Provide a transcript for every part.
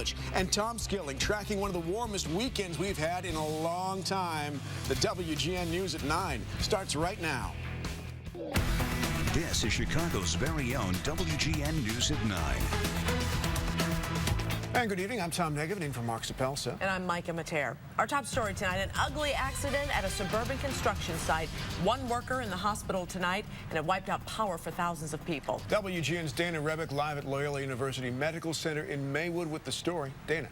Village. And Tom Skilling tracking one of the warmest weekends we've had in a long time. The WGN News at 9 starts right now. This is Chicago's very own WGN News at 9. And good evening, I'm Tom Negative, in for Mark Sapelsa. And I'm Micah Mater. Our top story tonight, an ugly accident at a suburban construction site. One worker in the hospital tonight, and it wiped out power for thousands of people. WGN's Dana Rebick live at Loyola University Medical Center in Maywood with the story. Dana.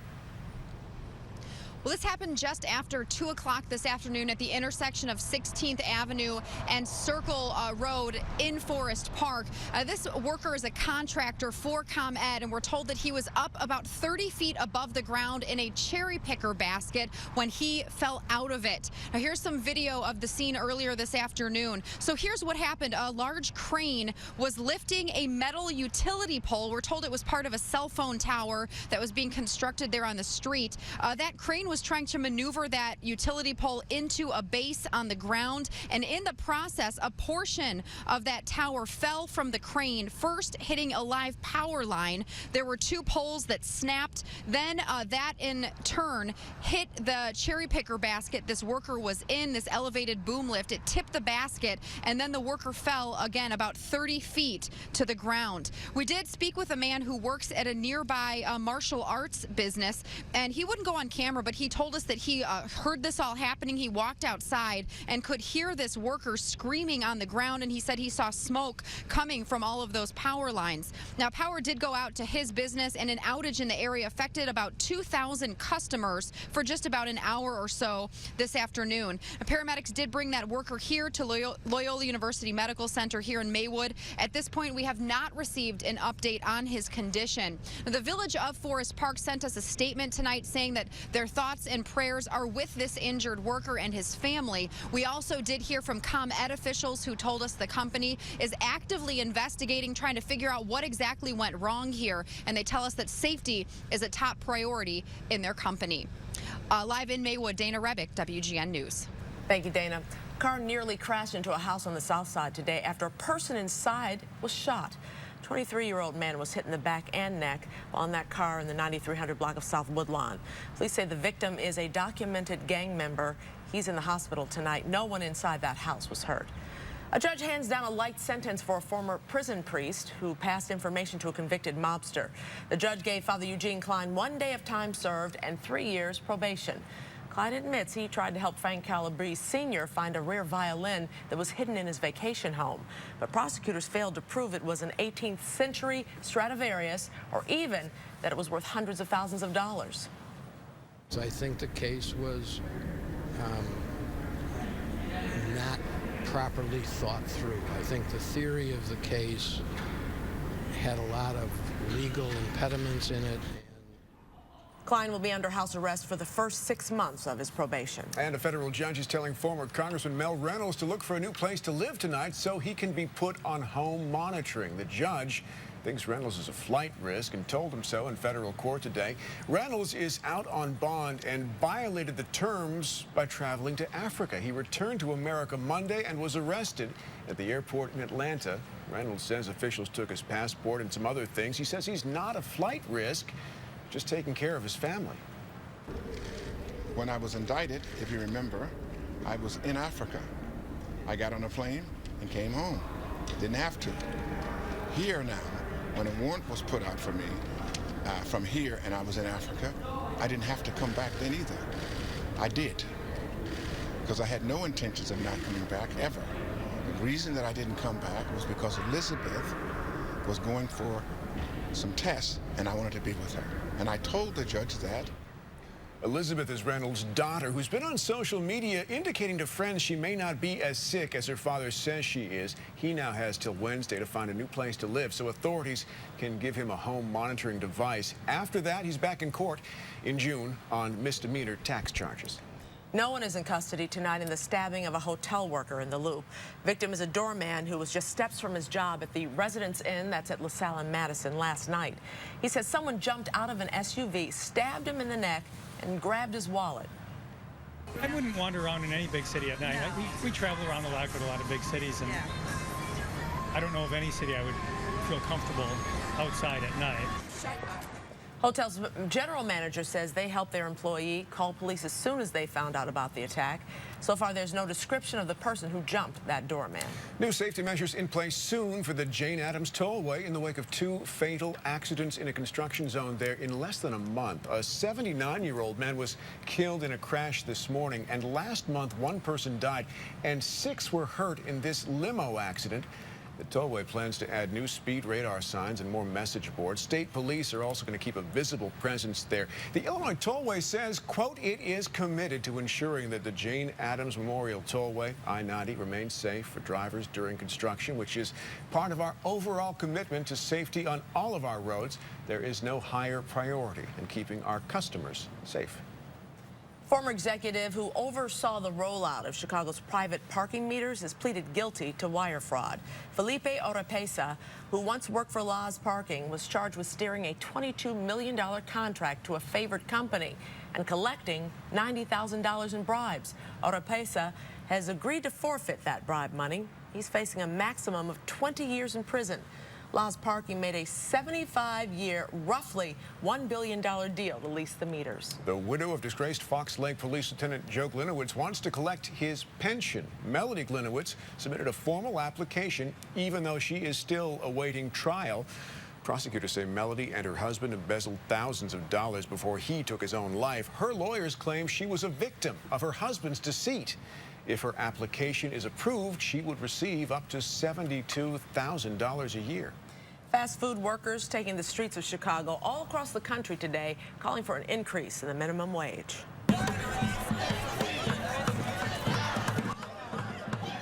Well, this happened just after 2 o'clock this afternoon at the intersection of 16th Avenue and Circle Road in Forest Park. This worker is a contractor for ComEd, and we're told that he was up about 30 feet above the ground in a cherry picker basket when he fell out of it. Now, here's some video of the scene earlier this afternoon. So here's what happened. A large crane was lifting a metal utility pole. We're told it was part of a cell phone tower that was being constructed there on the street. That crane was trying to maneuver that utility pole into a base on the ground, and in the process a portion of that tower fell from the crane, first hitting a live power line. There were two poles that snapped, then that in turn hit the cherry picker basket this worker was in, this elevated boom lift. It tipped the basket, and then the worker fell again about 30 feet to the ground. We did speak with a man who works at a nearby martial arts business, and he wouldn't go on camera, but he told us that he heard this all happening. He walked outside and could hear this worker screaming on the ground, and he said he saw smoke coming from all of those power lines. Now, power did go out to his business, and an outage in the area affected about 2,000 customers for just about an hour or so this afternoon. Paramedics did bring that worker here to Loyola University Medical Center here in Maywood. At this point, we have not received an update on his condition. The Village of Forest Park sent us a statement tonight saying that their thoughts and prayers are with this injured worker and his family. We also did hear from ComEd officials who told us the company is actively investigating, trying to figure out what exactly went wrong here, and they tell us that safety is a top priority in their company. Live in Maywood, Dana Rebick, WGN News. Thank you, Dana. A car nearly crashed into a house on the south side today after a person inside was shot. 23-year-old man was hit in the back and neck while in that car in the 9300 block of South Woodlawn. Police say the victim is a documented gang member. He's in the hospital tonight. No one inside that house was hurt. A judge hands down a light sentence for a former prison priest who passed information to a convicted mobster. The judge gave Father Eugene Klein 1 day of time served and 3 years probation. Klein admits he tried to help Frank Calabrese Sr. find a rare violin that was hidden in his vacation home. But prosecutors failed to prove it was an 18th century Stradivarius or even that it was worth hundreds of thousands of dollars. I think the case was not properly thought through. I think the theory of the case had a lot of legal impediments in it. Klein will be under house arrest for the first 6 months of his probation. And a federal judge is telling former Congressman Mel Reynolds to look for a new place to live tonight so he can be put on home monitoring. The judge thinks Reynolds is a flight risk and told him so in federal court today. Reynolds is out on bond and violated the terms by traveling to Africa. He returned to America Monday and was arrested at the airport in Atlanta. Reynolds says officials took his passport and some other things. He says he's not a flight risk, just taking care of his family. When I was indicted, if you remember, I was in Africa. I got on a plane and came home. Didn't have to. Here now, when a warrant was put out for me from here and I was in Africa, I didn't have to come back then either. I did, because I had no intentions of not coming back ever. The reason that I didn't come back was because Elizabeth was going for some tests and I wanted to be with her. And I told the judge that. Elizabeth is Reynolds' daughter, who's been on social media indicating to friends she may not be as sick as her father says she is. He now has till Wednesday to find a new place to live so authorities can give him a home monitoring device. After that, he's back in court in June on misdemeanor tax charges. No one is in custody tonight in the stabbing of a hotel worker in the Loop. Victim is a doorman who was just steps from his job at the Residence Inn that's at LaSalle and Madison last night. He says someone jumped out of an SUV, stabbed him in the neck, and grabbed his wallet. I wouldn't wander around in any big city at night. No. We travel around a lot with a lot of big cities, and I don't know of any city I would feel comfortable outside at night. Hotel's general manager says they helped their employee call police as soon as they found out about the attack. So far, there's no description of the person who jumped that doorman. New safety measures in place soon for the Jane Addams Tollway in the wake of 2 fatal accidents in a construction zone there in less than a month. A 79-year-old man was killed in a crash this morning, and last month 1 person died and 6 were hurt in this limo accident. The tollway plans to add new speed radar signs and more message boards. State police are also going to keep a visible presence there. The Illinois Tollway says, quote, it is committed to ensuring that the Jane Addams Memorial Tollway, I-90, remains safe for drivers during construction, which is part of our overall commitment to safety on all of our roads. There is no higher priority than keeping our customers safe. Former executive who oversaw the rollout of Chicago's private parking meters has pleaded guilty to wire fraud. Felipe Oropesa, who once worked for Laws Parking, was charged with steering a $22 million contract to a favored company and collecting $90,000 in bribes. Oropesa has agreed to forfeit that bribe money. He's facing a maximum of 20 years in prison. Laws Parking made a 75-year, roughly $1 billion deal to lease the meters. The widow of disgraced Fox Lake Police Lieutenant Joe Glinowitz wants to collect his pension. Melody Glinowitz submitted a formal application, even though she is still awaiting trial. Prosecutors say Melody and her husband embezzled thousands of dollars before he took his own life. Her lawyers claim she was a victim of her husband's deceit. If her application is approved, she would receive up to $72,000 a year. Fast food workers taking the streets of Chicago all across the country today, calling for an increase in the minimum wage.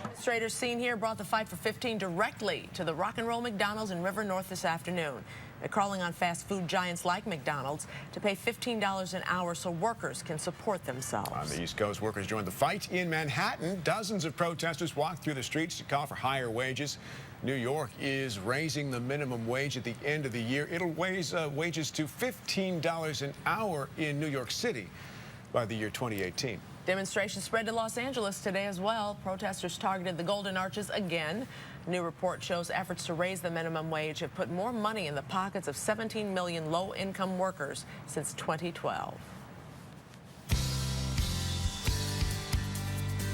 Demonstrators seen here brought the fight for 15 directly to the Rock and Roll McDonald's in River North this afternoon. They're calling on fast food giants like McDonald's to pay $15 an hour so workers can support themselves. On the East Coast, workers joined the fight in Manhattan. Dozens of protesters walked through the streets to call for higher wages. New York is raising the minimum wage at the end of the year. It'll raise wages to $15 an hour in New York City by the year 2018. Demonstrations spread to Los Angeles today as well. Protesters targeted the Golden Arches again. A new report shows efforts to raise the minimum wage have put more money in the pockets of 17 million low-income workers since 2012.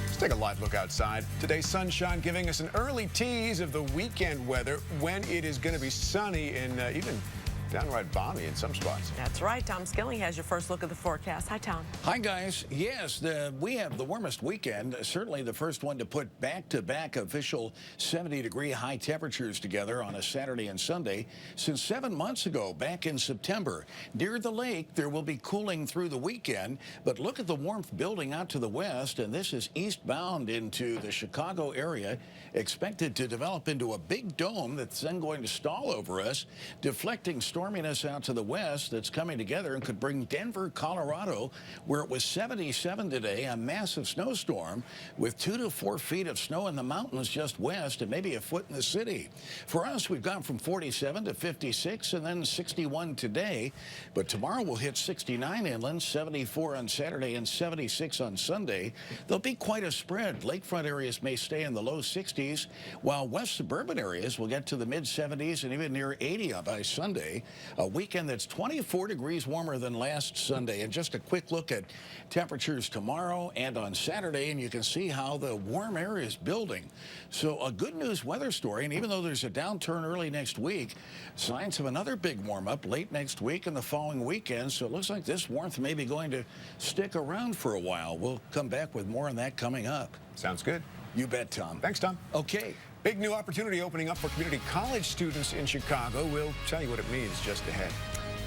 Let's take a live look outside. Today's sunshine giving us an early tease of the weekend weather when it is going to be sunny and even downright balmy in some spots. That's right. Tom Skilling has your first look at the forecast. Hi, Tom. Hi, guys. Yes, we have the warmest weekend, certainly the first one to put back-to-back official 70-degree high temperatures together on a Saturday and Sunday since 7 months ago, back in September. Near the lake, there will be cooling through the weekend, but look at the warmth building out to the west, and this is eastbound into the Chicago area, expected to develop into a big dome that's then going to stall over us, deflecting storminess out to the west that's coming together and could bring Denver, Colorado, where it was 77 today, a massive snowstorm with 2 to 4 feet of snow in the mountains just west and maybe a foot in the city. For us, we've gone from 47 to 56 and then 61 today, but tomorrow we'll hit 69 inland, 74 on Saturday and 76 on Sunday. There'll be quite a spread. Lakefront areas may stay in the low 60s, while west suburban areas will get to the mid 70s and even near 80 by Sunday. A weekend that's 24 degrees warmer than last Sunday. And just a quick look at temperatures tomorrow and on Saturday, and you can see how the warm air is building. So a good news weather story, and even though there's a downturn early next week, signs of another big warm up late next week and the following weekend. So it looks like this warmth may be going to stick around for a while. We'll come back with more on that coming up. Sounds good. You bet, Tom. Thanks, Tom. Okay. Big new opportunity opening up for community college students in Chicago. We'll tell you what it means just ahead.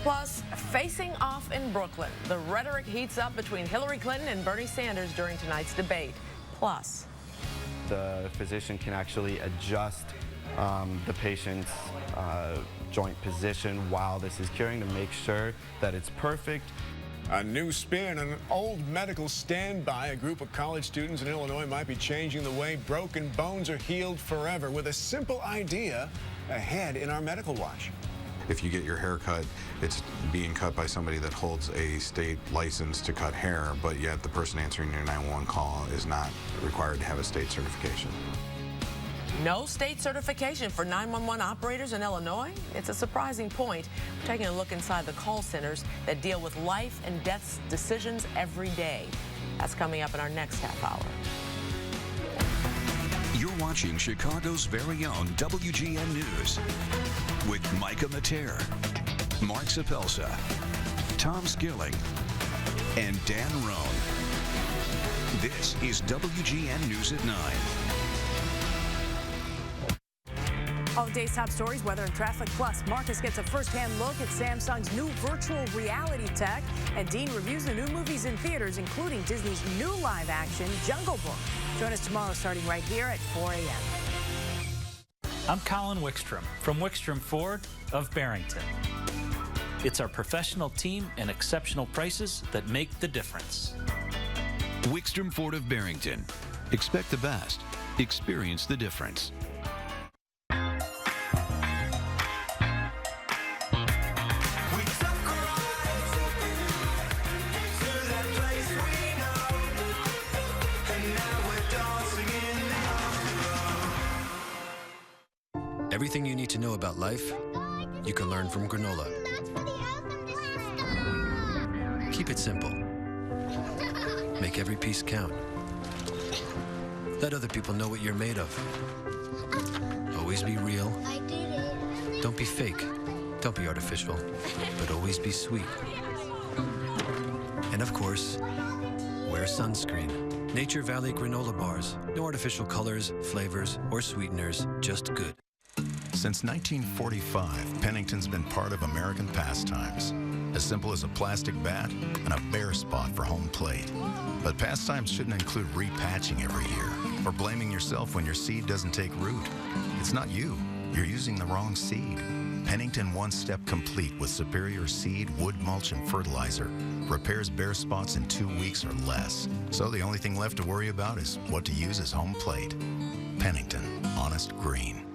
Plus, facing off in Brooklyn, the rhetoric heats up between Hillary Clinton and Bernie Sanders during tonight's debate. Plus, the physician can actually adjust the patient's joint position while this is curing to make sure that it's perfect. A new spin on an old medical standby. A group of college students in Illinois might be changing the way broken bones are healed forever with a simple idea ahead in our medical watch. If you get your hair cut, it's being cut by somebody that holds a state license to cut hair, but yet the person answering your 911 call is not required to have a state certification. No state certification for 911 operators in Illinois? It's a surprising point. We're taking a look inside the call centers that deal with life and death decisions every day. That's coming up in our next half hour. You're watching Chicago's very own WGN News with Micah Mater, Mark Sapelsa, Tom Skilling, and Dan Roan. This is WGN News at 9. All of today's top stories, weather and traffic. Plus, Marcus gets a first-hand look at Samsung's new virtual reality tech. And Dean reviews the new movies in theaters, including Disney's new live-action Jungle Book. Join us tomorrow starting right here at 4 a.m. I'm Colin Wickstrom from Wickstrom Ford of Barrington. It's our professional team and exceptional prices that make the difference. Wickstrom Ford of Barrington. Expect the best. Experience the difference. Everything you need to know about life, you can learn from granola. Keep it simple. Make every piece count. Let other people know what you're made of. Always be real. Don't be fake. Don't be artificial. But always be sweet. And of course, wear sunscreen. Nature Valley granola bars. No artificial colors, flavors, or sweeteners. Just good. Since 1945, Pennington's been part of American pastimes. As simple as a plastic bat and a bare spot for home plate. But pastimes shouldn't include repatching every year or blaming yourself when your seed doesn't take root. It's not you. You're using the wrong seed. Pennington One Step Complete with superior seed, wood mulch, and fertilizer repairs bare spots in 2 weeks or less. So the only thing left to worry about is what to use as home plate. Pennington Honest Green.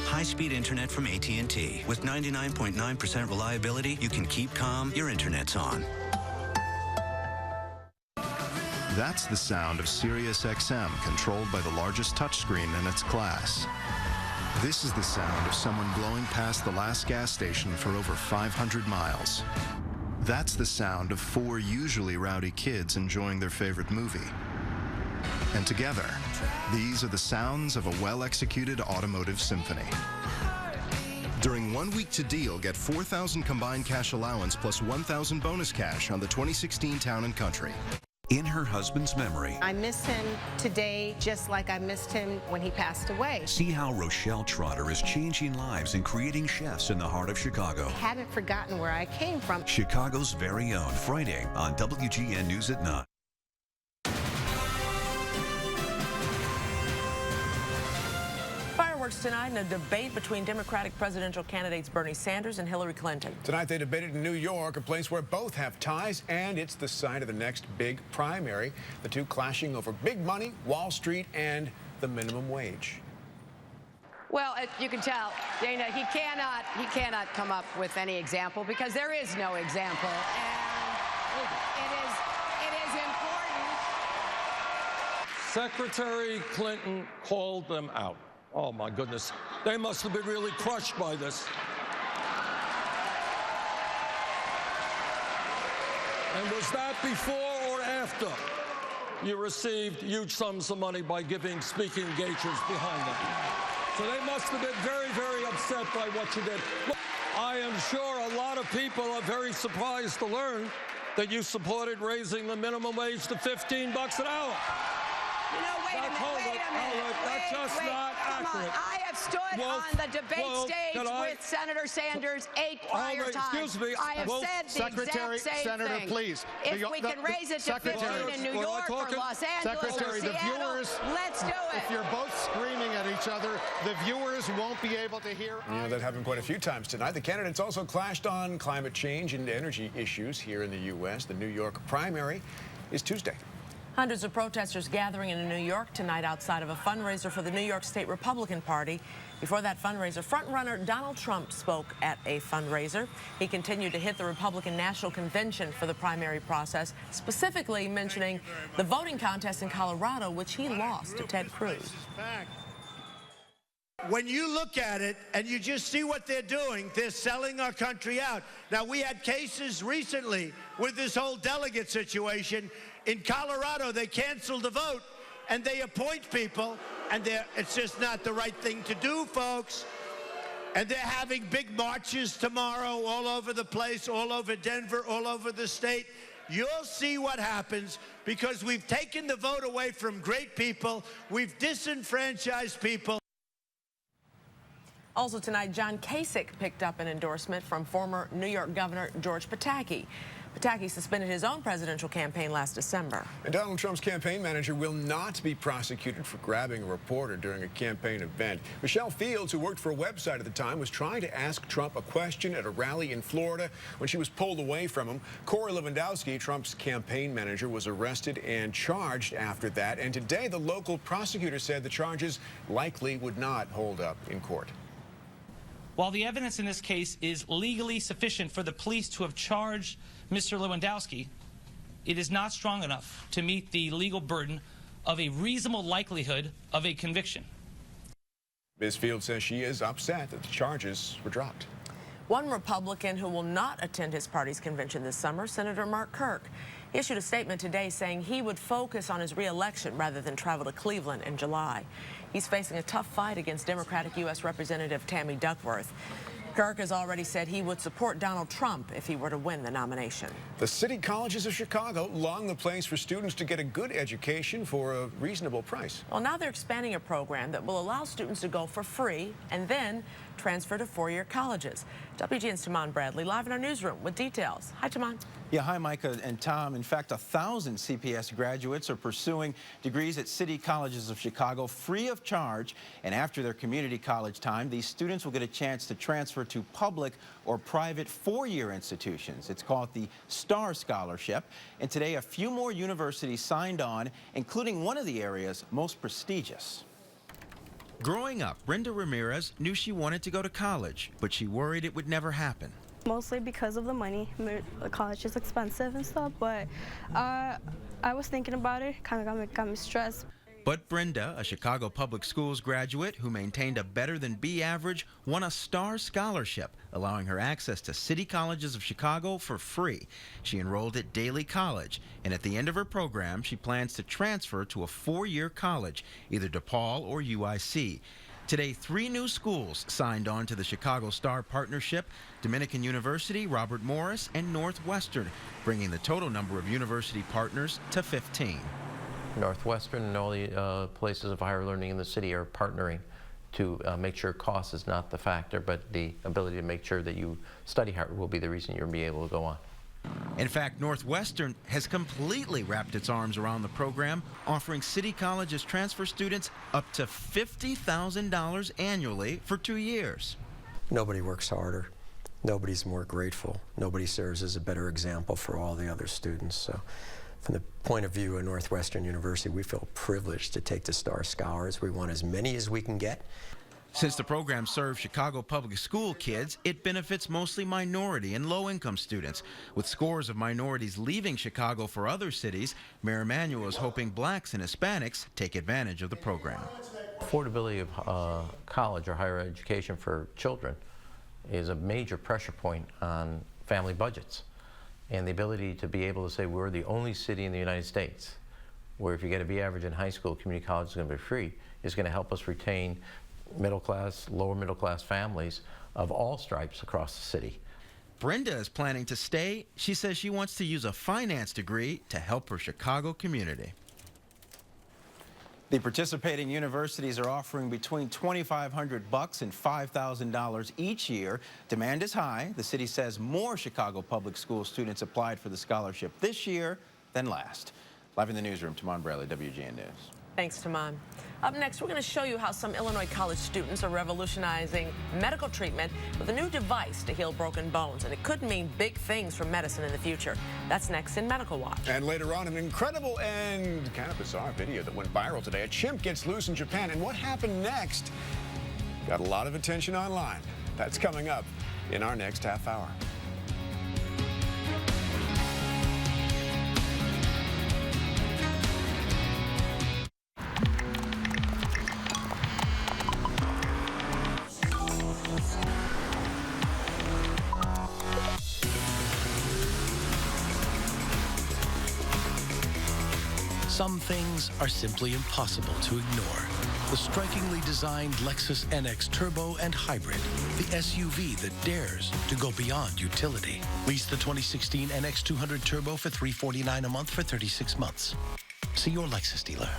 High-speed internet from AT&T. With 99.9% reliability, you can keep calm, your internet's on. That's the sound of Sirius XM, controlled by the largest touchscreen in its class. This is the sound of someone blowing past the last gas station for over 500 miles. That's the sound of 4 usually rowdy kids enjoying their favorite movie. And together, these are the sounds of a well-executed automotive symphony. During 1 week to deal, get $4,000 combined cash allowance plus $1,000 bonus cash on the 2016 Town & Country. In her husband's memory. I miss him today just like I missed him when he passed away. See how Rochelle Trotter is changing lives and creating chefs in the heart of Chicago. I hadn't forgotten where I came from. Chicago's very own, Friday on WGN News at 9. Fireworks tonight in a debate between Democratic presidential candidates Bernie Sanders and Hillary Clinton. Tonight they debated in New York, a place where both have ties, and it's the site of the next big primary. The two clashing over big money, Wall Street, and the minimum wage. Well, you can tell, Dana, he cannot come up with any example because there is no example. And it is important. Secretary Clinton called them out. Oh, my goodness. They must have been really crushed by this. And was that before or after you received huge sums of money by giving speaking engagements behind them? So they must have been very, very upset by what you did. Look, I am sure a lot of people are very surprised to learn that you supported raising the minimum wage to $15 an hour. You know, wait a minute. That's just not accurate. I have stood on the debate stage with Senator Sanders 8 prior times. Excuse me. I have said the Secretary, exact same Senator, thing. please. If we can raise it to 15 in New York or Los Angeles or Seattle, let's do it. If you're both screaming at each other, the viewers won't be able to hear. You know, that happened quite a few times tonight. The candidates also clashed on climate change and energy issues here in the U.S. The New York primary is Tuesday. Hundreds of protesters gathering in New York tonight outside of a fundraiser for the New York State Republican Party. Before that fundraiser, frontrunner Donald Trump spoke at a fundraiser. He continued to hit the Republican National Convention for the primary process, specifically mentioning the voting contest in Colorado, which he lost to Ted Cruz. When you look at it and you just see what they're doing, they're selling our country out. Now, we had cases recently with this whole delegate situation. In Colorado, they canceled the vote, and they appoint people, and it's just not the right thing to do, folks. And they're having big marches tomorrow all over the place, all over Denver, all over the state. You'll see what happens because we've taken the vote away from great people. We've disenfranchised people. Also tonight, John Kasich picked up an endorsement from former New York Governor George Pataki. Pataki suspended his own presidential campaign last December. And Donald Trump's campaign manager will not be prosecuted for grabbing a reporter during a campaign event. Michelle Fields, who worked for a website at the time, was trying to ask Trump a question at a rally in Florida when she was pulled away from him. Corey Lewandowski, Trump's campaign manager, was arrested and charged after that. And today, the local prosecutor said the charges likely would not hold up in court. While the evidence in this case is legally sufficient for the police to have charged Mr. Lewandowski, it is not strong enough to meet the legal burden of a reasonable likelihood of a conviction. Ms. Fields says she is upset that the charges were dropped. One Republican who will not attend his party's convention this summer, Senator Mark Kirk, issued a statement today saying he would focus on his re-election rather than travel to Cleveland in July. He's facing a tough fight against Democratic U.S. Representative Tammy Duckworth. Kirk has already said he would support Donald Trump if he were to win the nomination. The city colleges of Chicago long the place for students to get a good education for a reasonable price. Well, now they're expanding a program that will allow students to go for free and then transfer to four-year colleges. WGN's Taman Bradley live in our newsroom with details. Hi, Taman. Yeah, hi, Micah and Tom. In fact, 1,000 CPS graduates are pursuing degrees at city colleges of Chicago free of charge. And after their community college time, these students will get a chance to transfer to public or private four-year institutions. It's called the STAR Scholarship. And today, a few more universities signed on, including one of the area's most prestigious. Growing up, Brenda Ramirez knew she wanted to go to college, but she worried it would never happen. Mostly because of the money. College is expensive and stuff, but I was thinking about it, kind of got me stressed. But Brenda, a Chicago Public Schools graduate who maintained a better than B average, won a STAR scholarship, allowing her access to city colleges of Chicago for free. She enrolled at Daly College, and at the end of her program, she plans to transfer to a four-year college, either DePaul or UIC. Today, 3 new schools signed on to the Chicago STAR partnership: Dominican University, Robert Morris, and Northwestern, bringing the total number of university partners to 15. Northwestern and all the places of higher learning in the city are partnering to make sure cost is not the factor, but the ability to make sure that you study hard will be the reason you'll be able to go on. In fact, Northwestern has completely wrapped its arms around the program, offering city colleges transfer students up to $50,000 annually for 2 years. Nobody works harder. Nobody's more grateful. Nobody serves as a better example for all the other students. So from the point of view of Northwestern University, we feel privileged to take the STAR Scholars. We want as many as we can get. Since the program serves Chicago public school kids, it benefits mostly minority and low-income students. With scores of minorities leaving Chicago for other cities, Mayor Emanuel is hoping blacks and Hispanics take advantage of the program. Affordability of college or higher education for children is a major pressure point on family budgets. And the ability to be able to say we're the only city in the United States where if you get a B average in high school, community college is going to be free, is going to help us retain middle class, lower middle class families of all stripes across the city. Brenda is planning to stay. She says she wants to use a finance degree to help her Chicago community. The participating universities are offering between $2,500 and $5,000 each year. Demand is high. The city says more Chicago public school students applied for the scholarship this year than last. Live in the newsroom, Tamon Bradley, WGN News. Thanks, Tamon. Up next, we're going to show you how some Illinois college students are revolutionizing medical treatment with a new device to heal broken bones. And it could mean big things for medicine in the future. That's next in Medical Watch. And later on, an incredible and kind of bizarre video that went viral today. A chimp gets loose in Japan. And what happened next got a lot of attention online. That's coming up in our next half hour. Some things are simply impossible to ignore. The strikingly designed Lexus NX Turbo and Hybrid, the SUV that dares to go beyond utility. Lease the 2016 NX 200 Turbo for $349 a month for 36 months. See your Lexus dealer.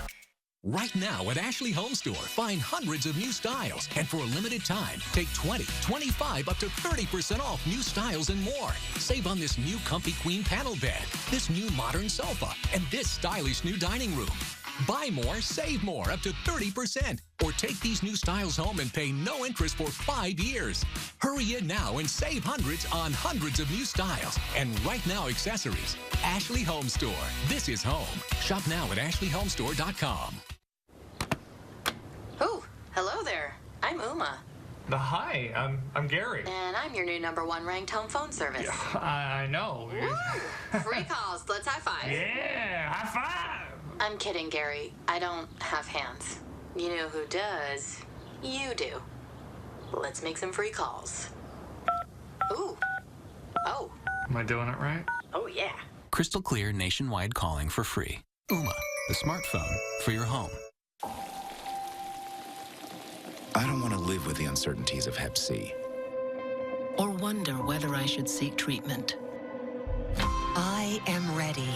Right now at Ashley Home Store, find hundreds of new styles. And for a limited time, take 20, 25, up to 30% off new styles and more. Save on this new comfy queen panel bed, this new modern sofa, and this stylish new dining room. Buy more, save more, up to 30%. Or take these new styles home and pay no interest for 5 years. Hurry in now and save hundreds on hundreds of new styles. And right now, accessories. Ashley Home Store. This is home. Shop now at ashleyhomestore.com. Oh, hello there. I'm Uma. Hi, I'm Gary. And I'm your new #1 ranked home phone service. Yeah, I know. Woo! Free calls. Let's high five. Yeah, high five. I'm kidding, Gary. I don't have hands. You know who does? You do. Let's make some free calls. Ooh. Oh. Am I doing it right? Oh, yeah. Crystal clear nationwide calling for free. Uma, the smartphone for your home. I don't want to live with the uncertainties of Hep C. Or wonder whether I should seek treatment. I am ready.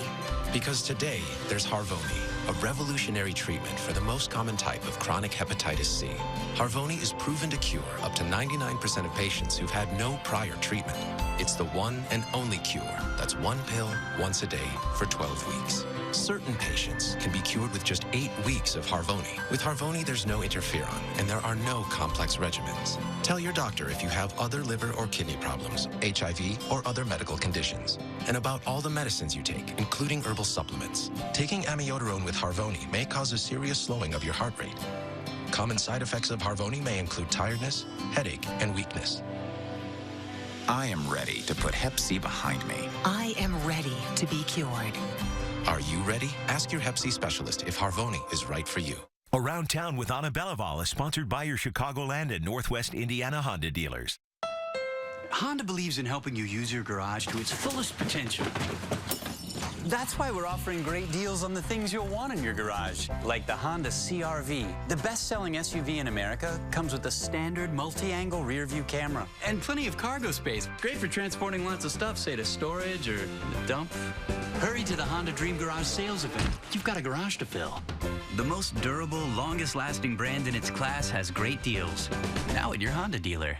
Because today, there's Harvoni, a revolutionary treatment for the most common type of chronic hepatitis C. Harvoni is proven to cure up to 99% of patients who've had no prior treatment. It's the one and only cure that's one pill once a day for 12 weeks. Certain patients can be cured with just 8 weeks of Harvoni. With Harvoni, there's no interferon, and there are no complex regimens. Tell your doctor if you have other liver or kidney problems, HIV, or other medical conditions, and about all the medicines you take, including herbal supplements. Taking amiodarone with Harvoni may cause a serious slowing of your heart rate. Common side effects of Harvoni may include tiredness, headache, and weakness. I am ready to put Hep C behind me. I am ready to be cured. Are you ready? Ask your Hep C specialist if Harvoni is right for you. Around Town with Anna Belival is sponsored by your Chicagoland and Northwest Indiana Honda dealers. Honda believes in helping you use your garage to its fullest potential. That's why we're offering great deals on the things you'll want in your garage, like the Honda CR-V. The best-selling SUV in America comes with a standard multi-angle rear-view camera and plenty of cargo space. Great for transporting lots of stuff, say to storage or the dump. Hurry to the Honda Dream Garage sales event. You've got a garage to fill. The most durable, longest-lasting brand in its class has great deals. Now at your Honda dealer.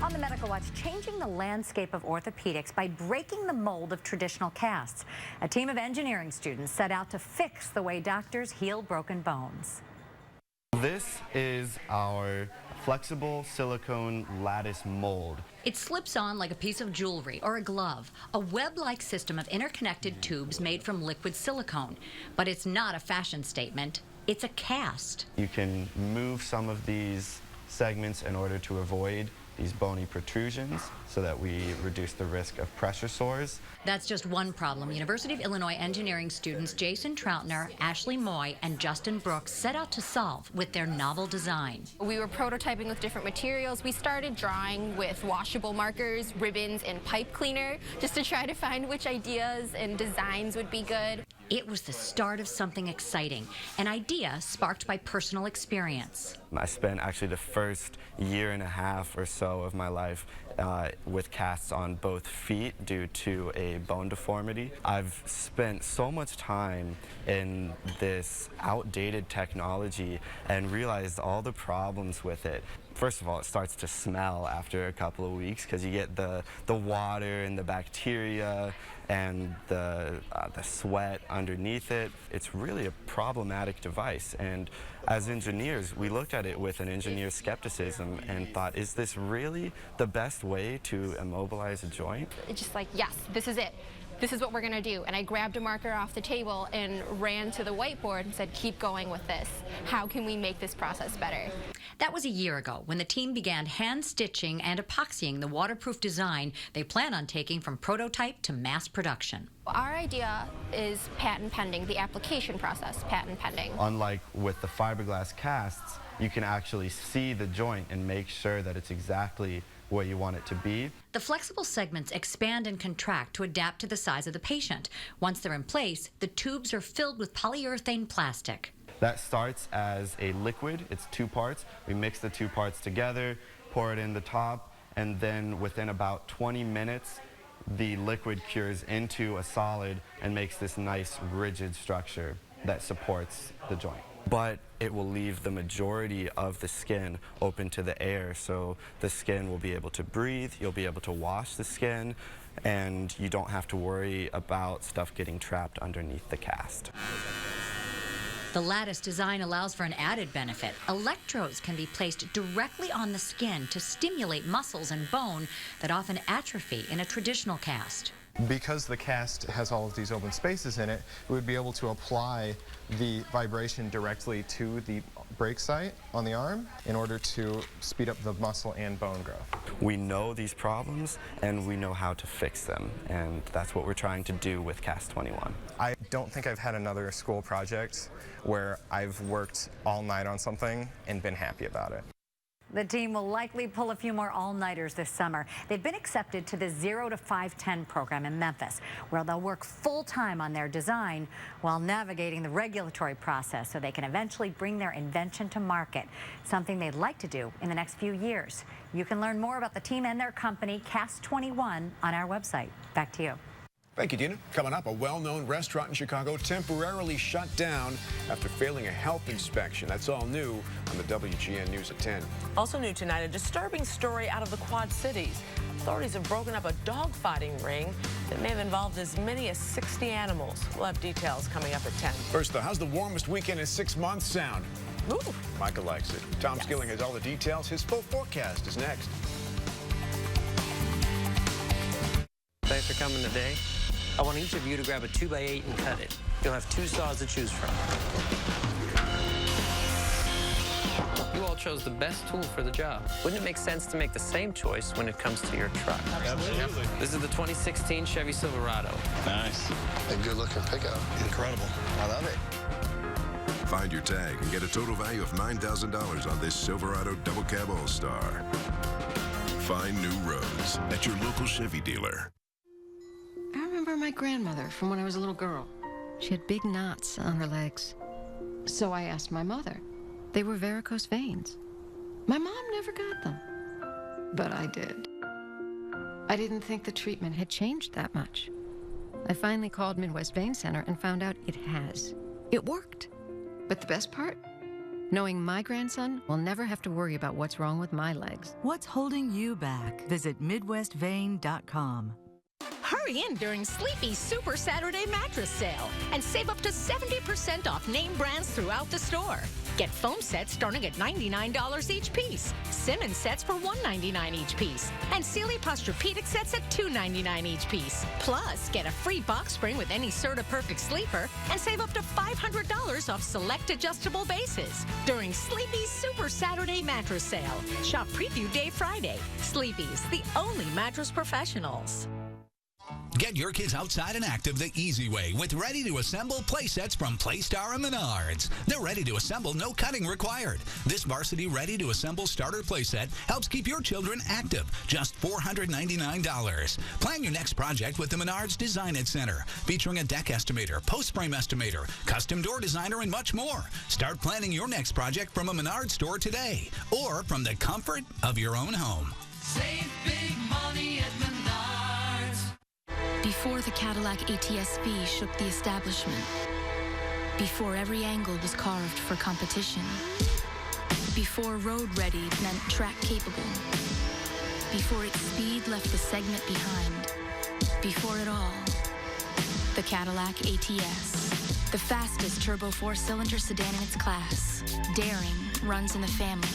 On the Medical Watch, changing the landscape of orthopedics by breaking the mold of traditional casts. A team of engineering students set out to fix the way doctors heal broken bones. This is our flexible silicone lattice mold. It slips on like a piece of jewelry or a glove, a web-like system of interconnected tubes made from liquid silicone. But it's not a fashion statement, it's a cast. You can move some of these segments in order to avoid these bony protrusions so that we reduce the risk of pressure sores. That's just one problem. University of Illinois engineering students Jason Troutner, Ashley Moy, and Justin Brooks set out to solve with their novel design. We were prototyping with different materials. We started drawing with washable markers, ribbons, and pipe cleaner just to try to find which ideas and designs would be good. It was the start of something exciting, an idea sparked by personal experience. I spent actually the first year and a half or so of my life with casts on both feet due to a bone deformity. I've spent so much time in this outdated technology and realized all the problems with it. First of all, it starts to smell after a couple of weeks because you get the water and the bacteria and the sweat underneath it. It's really a problematic device, and as engineers, we looked at it with an engineer's skepticism and thought, is this really the best way to immobilize a joint? It's just like, yes, this is it. This is what we're going to do. And I grabbed a marker off the table and ran to the whiteboard and said, keep going with this. How can we make this process better? That was a year ago when the team began hand stitching and epoxying the waterproof design they plan on taking from prototype to mass production. Our idea is patent pending, the application process, patent pending. Unlike with the fiberglass casts, you can actually see the joint and make sure that it's exactly what you want it to be. The flexible segments expand and contract to adapt to the size of the patient. Once they're in place, the tubes are filled with polyurethane plastic. That starts as a liquid. It's 2 parts. We mix the 2 parts together, pour it in the top, and then within about 20 minutes, the liquid cures into a solid and makes this nice rigid structure that supports the joint. But it will leave the majority of the skin open to the air, so the skin will be able to breathe, you'll be able to wash the skin, and you don't have to worry about stuff getting trapped underneath the cast. The lattice design allows for an added benefit. Electrodes can be placed directly on the skin to stimulate muscles and bone that often atrophy in a traditional cast. Because the cast has all of these open spaces in it, we would be able to apply the vibration directly to the break site on the arm in order to speed up the muscle and bone growth. We know these problems and we know how to fix them, and that's what we're trying to do with Cast21. I don't think I've had another school project where I've worked all night on something and been happy about it. The team will likely pull a few more all-nighters this summer. They've been accepted to the 0 to 510 program in Memphis, where they'll work full-time on their design while navigating the regulatory process so they can eventually bring their invention to market, something they'd like to do in the next few years. You can learn more about the team and their company, Cast21, on our website. Back to you. Thank you, Dina. Coming up, a well-known restaurant in Chicago temporarily shut down after failing a health inspection. That's all new on the WGN News at 10. Also new tonight, a disturbing story out of the Quad Cities. Authorities have broken up a dogfighting ring that may have involved as many as 60 animals. We'll have details coming up at 10. First, though, how's the warmest weekend in 6 months sound? Ooh. Michael likes it. Tom Skilling has all the details. His full forecast is next. Thanks for coming today. I want each of you to grab a 2x8 and cut it. You'll have 2 saws to choose from. You all chose the best tool for the job. Wouldn't it make sense to make the same choice when it comes to your truck? Absolutely. This is the 2016 Chevy Silverado. Nice. A good-looking pickup. Incredible. I love it. Find your tag and get a total value of $9,000 on this Silverado Double Cab All-Star. Find new roads at your local Chevy dealer. I remember my grandmother from when I was a little girl. She had big knots on her legs. So I asked my mother. They were varicose veins. My mom never got them, but I did. I didn't think the treatment had changed that much. I finally called Midwest Vein Center and found out it has. It worked. But the best part? Knowing my grandson will never have to worry about what's wrong with my legs. What's holding you back? Visit MidwestVein.com. Hurry in during Sleepy's Super Saturday Mattress Sale and save up to 70% off name brands throughout the store. Get foam sets starting at $99 each piece, Simmons sets for $199 each piece, and Sealy Posturepedic sets at $299 each piece. Plus, get a free box spring with any Serta Perfect Sleeper and save up to $500 off select adjustable bases during Sleepy's Super Saturday Mattress Sale. Shop Preview Day Friday. Sleepy's, the only mattress professionals. Get your kids outside and active the easy way with ready-to-assemble playsets from Playstar and Menards. They're ready to assemble, no cutting required. This varsity ready-to-assemble starter playset helps keep your children active, just $499. Plan your next project with the Menards Design It Center, featuring a deck estimator, post-frame estimator, custom door designer, and much more. Start planning your next project from a Menards store today, or from the comfort of your own home. Save big money at Menards. Before the Cadillac ATS-V shook the establishment, before every angle was carved for competition, before road ready meant track capable, before its speed left the segment behind, before it all, the Cadillac ATS. The fastest turbo 4-cylinder sedan in its class. Daring runs in the family.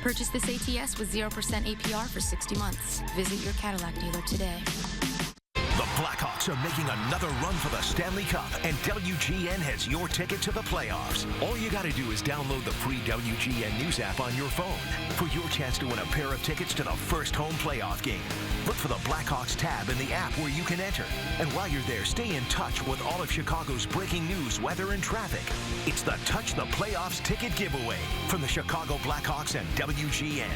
Purchase this ATS with 0% APR for 60 months. Visit your Cadillac dealer today. The Blackhawks are making another run for the Stanley Cup, and WGN has your ticket to the playoffs. All you got to do is download the free WGN News app on your phone for your chance to win a pair of tickets to the first home playoff game. Look for the Blackhawks tab in the app where you can enter. And while you're there, stay in touch with all of Chicago's breaking news, weather, and traffic. It's the Touch the Playoffs ticket giveaway from the Chicago Blackhawks and WGN.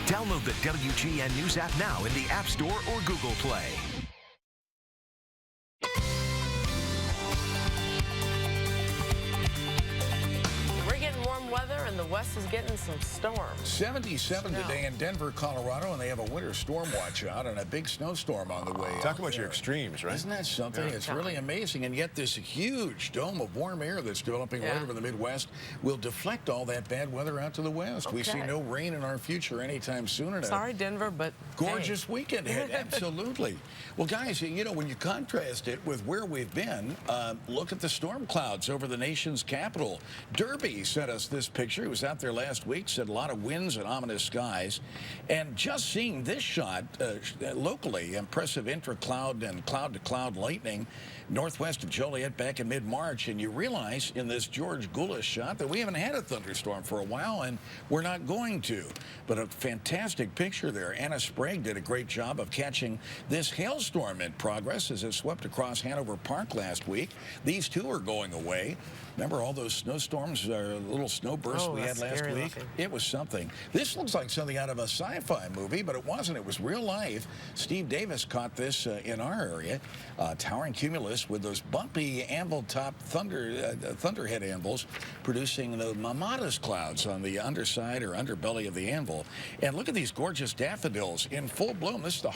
Download the WGN News app now in the App Store or Google Play. Weather, and the west is getting some storms. 77 today in Denver, Colorado, and they have a winter storm watch out and a big snowstorm on the way. Talk about your extremes, right? Isn't that something? Yeah. It's really amazing. And yet this huge dome of warm air that's developing right over the Midwest will deflect all that bad weather out to the west. Okay. We see no rain in our future anytime soon. Sorry, Denver, but gorgeous weekend ahead. Absolutely. Well, guys, you know, when you contrast it with where we've been, look at the storm clouds over the nation's capital. Derby sent us this picture. He was out there last week, said a lot of winds and ominous skies. And just seeing this shot locally, impressive intra-cloud and cloud-to-cloud lightning northwest of Joliet back in mid-March. And you realize in this George Goulas shot that we haven't had a thunderstorm for a while, and we're not going to. But a fantastic picture there. Anna Sprague did a great job of catching this hailstorm in progress as it swept across Hanover Park last week. These two are going away. Remember all those snowstorms, little snow bursts we had last week? Looking. It was something. This looks like something out of a sci-fi movie, but it wasn't. It was real life. Steve Davis caught this in our area. Towering cumulus with those bumpy anvil-top thunderhead anvils producing the mammatus clouds on the underside or underbelly of the anvil. And look at these gorgeous daffodils in full bloom. This is the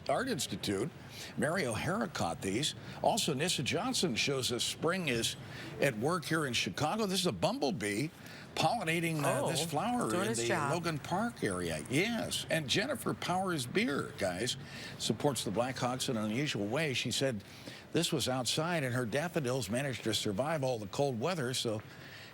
Art Institute. Mary O'Hara caught these. Also, Nissa Johnson shows us spring is at work here in Chicago. This is a bumblebee pollinating this flower in the Logan Park area. Yes, and Jennifer Powers Beer, guys, supports the Blackhawks in an unusual way. She said this was outside and her daffodils managed to survive all the cold weather, so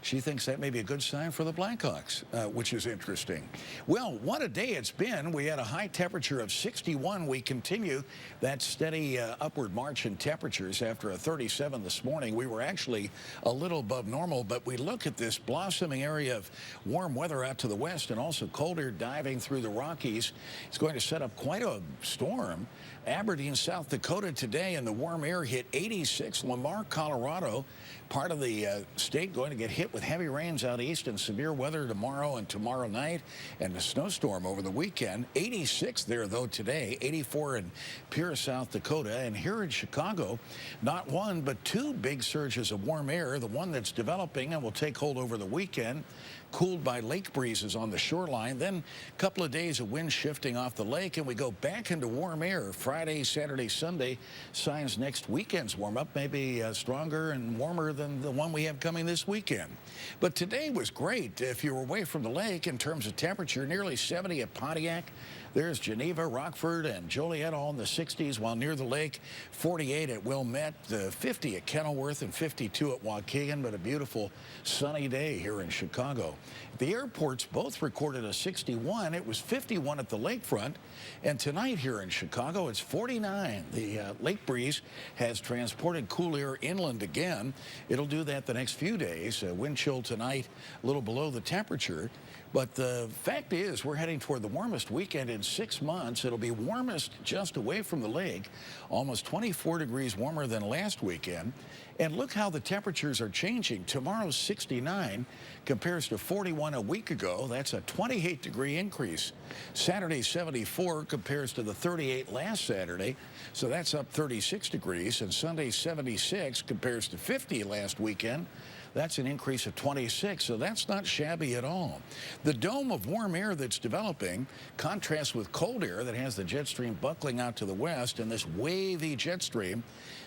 she thinks that may be a good sign for the Blackhawks, which is interesting. Well, what a day it's been. We had a high temperature of 61. We continue that steady upward march in temperatures after a 37 this morning. We were actually a little above normal, but we look at this blossoming area of warm weather out to the west and also cold air diving through the Rockies. It's going to set up quite a storm. Aberdeen, South Dakota today, and the warm air hit 86. Lamar, Colorado, part of the state going to get hit with heavy rains out east and severe weather tomorrow and tomorrow night, and a snowstorm over the weekend. 86 there, though, today. 84 in Pierre, South Dakota. And here in Chicago, not one but two big surges of warm air. The one that's developing and will take hold over the weekend, cooled by lake breezes on the shoreline. Then a couple of days of wind shifting off the lake, and we go back into warm air Friday, Saturday, Sunday. Signs next weekend's warm up may be stronger and warmer than the one we have coming this weekend. But today was great if you were away from the lake in terms of temperature. Nearly 70 at Pontiac. There's Geneva, Rockford, and Joliet all in the 60s, while near the lake, 48 at Wilmette, 50 at Kenilworth, and 52 at Waukegan, but a beautiful sunny day here in Chicago. The airports both recorded a 61. It was 51 at the lakefront, and tonight here in Chicago, it's 49. The lake breeze has transported cool air inland again. It'll do that the next few days. Wind chill tonight, a little below the temperature. But the fact is, we're heading toward the warmest weekend in in 6 months. It'll be warmest just away from the lake, almost 24 degrees warmer than last weekend. And look how the temperatures are changing. Tomorrow's 69 compares to 41 a week ago. That's a 28-degree increase. Saturday 74 compares to the 38 last Saturday, so that's up 36 degrees. And Sunday 76 compares to 50 last weekend. That's an increase of 26, so that's not shabby at all. The dome of warm air that's developing contrasts with cold air that has the jet stream buckling out to the west, and this wavy jet stream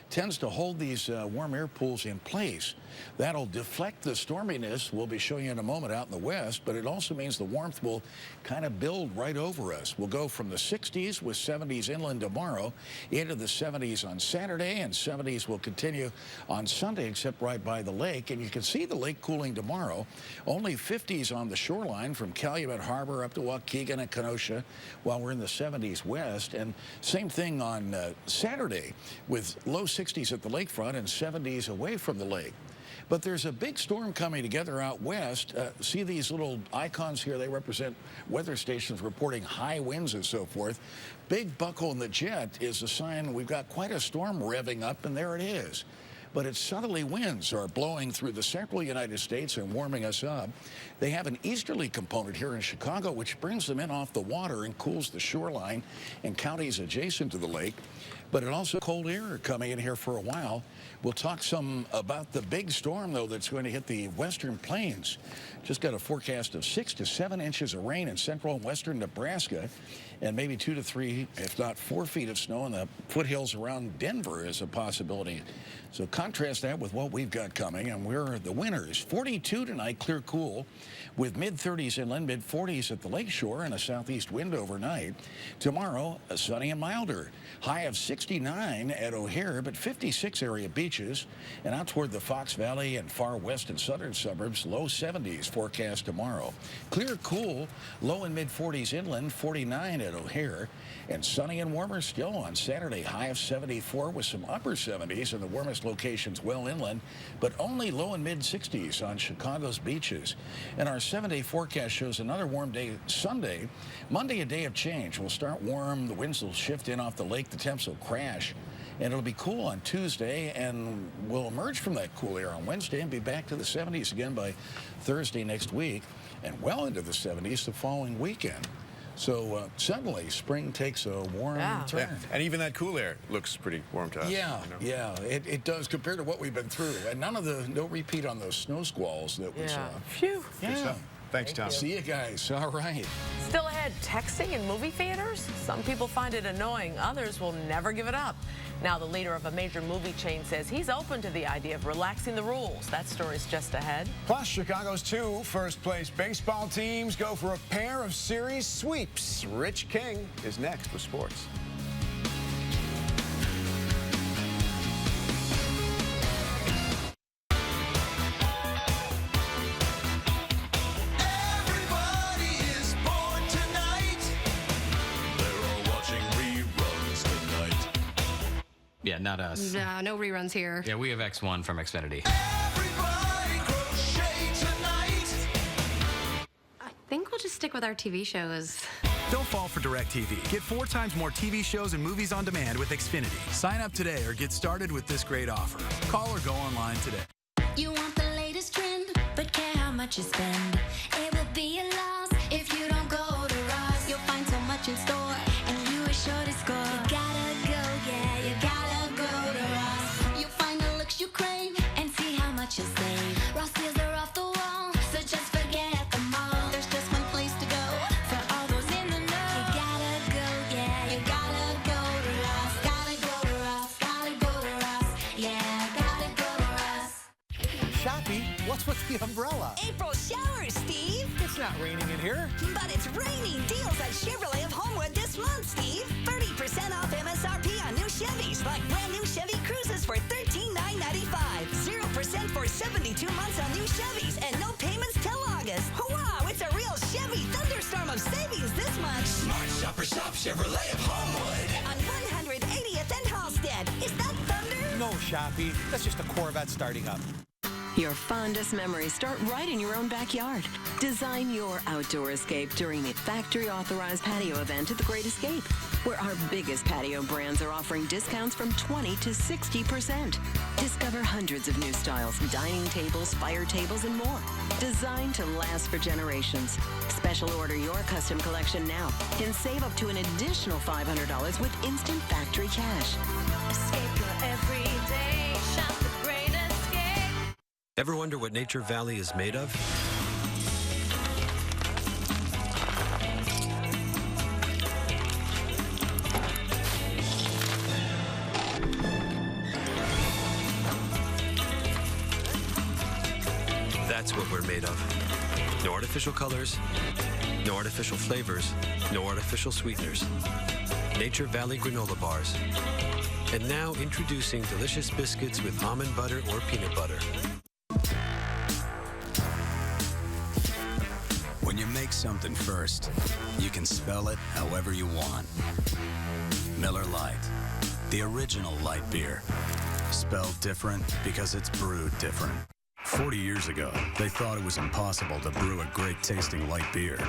tends to hold these warm air pools in place. That'll deflect the storminess we'll be showing you in a moment out in the west, but it also means the warmth will kind of build right over us. We'll go from the 60s with 70s inland tomorrow into the 70s on Saturday, and 70s will continue on Sunday except right by the lake. And you can see the lake cooling tomorrow. Only 50s on the shoreline from Calumet Harbor up to Waukegan and Kenosha, while we're in the 70s west. And same thing on Saturday with low 60s at the lakefront and 70s away from the lake. But there's a big storm coming together out west. See these little icons here? They represent weather stations reporting high winds and so forth. Big buckle in the jet is a sign we've got quite a storm revving up, and there it is. But its southerly winds are blowing through the central United States and warming us up. They have an easterly component here in Chicago, which brings them in off the water and cools the shoreline and counties adjacent to the lake. But it also cold air coming in here for a while. We'll talk some about the big storm, though, that's going to hit the western plains. Just got a forecast of 6 to 7 inches of rain in central and western Nebraska, and maybe 2 to 3, if not 4 feet of snow in the foothills around Denver is a possibility. So contrast that with what we've got coming, and we're the winners. 42 tonight, clear cool, with mid-30s inland, mid-40s at the lakeshore, and a southeast wind overnight. Tomorrow, sunny and milder. High of 69 at O'Hare, but 56 area beaches. And out toward the Fox Valley and far west and southern suburbs, low 70s forecast tomorrow. Clear cool, low and mid-40s inland, 49 at O'Hare. And sunny and warmer still on Saturday, high of 74 with some upper 70s in the warmest locations well inland, but only low and mid-60s on Chicago's beaches. And our 7-day forecast shows another warm day Sunday. Monday, a day of change. We'll start warm. The winds will shift in off the lake. The temps will crash. And it'll be cool on Tuesday, and we'll emerge from that cool air on Wednesday and be back to the 70s again by Thursday next week, and well into the 70s the following weekend. So suddenly, spring takes a warm turn. Yeah. And even that cool air looks pretty warm to us. Yeah, you know? Yeah, it does compared to what we've been through. And no repeat on those snow squalls that we saw. Phew. Yeah. Thanks, Tom. See you guys. All right. Still ahead, texting in movie theaters? Some people find it annoying. Others will never give it up. Now the leader of a major movie chain says he's open to the idea of relaxing the rules. That story's just ahead. Plus, Chicago's 2 first-place baseball teams go for a pair of series sweeps. Rich King is next with sports. Yeah, not us. Nah, no reruns here. Yeah, we have X1 from Xfinity. I think we'll just stick with our TV shows. Don't fall for DirecTV. Get 4 times more TV shows and movies on demand with Xfinity. Sign up today or get started with this great offer. Call or go online today. You want the latest trend, but care how much you spend. It will be a loss if you don't go to Ross. You'll find so much in store, and you are sure to score. You gotta go, yeah, you gotta go to Ross. You'll find the looks you crave and see how much you'll save. Ross deals are off the wall, so just forget them all. There's just one place to go for all those in the know. You gotta go, yeah, you gotta go to Ross. Gotta go to Ross, gotta go to Ross, yeah, gotta go to Ross. Shoppy, what's with the umbrella? April showers, Steve. It's not raining in here. But it's raining deals at Chevrolet of Homewood this month, Steve. 30% off MSRP on new Chevys, like brand new Chevy Cruises for $13,995. 0% for 72 months on new Chevys, and no payments till August. Wow, it's a real Chevy thunderstorm of savings this month. Smart shopper shop Chevrolet of Homewood. On 180th and Halstead. Is that thunder? No, Shoppy. That's just a Corvette starting up. Your fondest memories start right in your own backyard. Design your outdoor escape during the factory-authorized patio event at the Great Escape, where our biggest patio brands are offering discounts from 20 to 60%. Discover hundreds of new styles, dining tables, fire tables, and more. Designed to last for generations. Special order your custom collection now and save up to an additional $500 with instant factory cash. Escape your everyday. Shop the Great Escape. Ever wonder what Nature Valley is made of? That's what we're made of. No artificial colors, no artificial flavors, no artificial sweeteners. Nature Valley granola bars. And now introducing delicious biscuits with almond butter or peanut butter. When you make something first, you can spell it however you want. Miller Lite, the original light beer. Spelled different because it's brewed different. 40 years ago, they thought it was impossible to brew a great tasting light beer.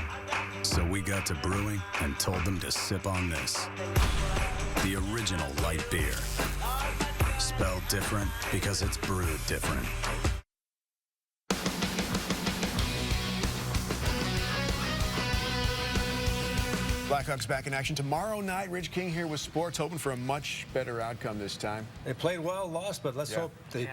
So we got to brewing and told them to sip on this. The original light beer. Spelled different because it's brewed different. Blackhawks back in action tomorrow night. Rich King here with sports, hoping for a much better outcome this time. They played well, lost, but let's hope they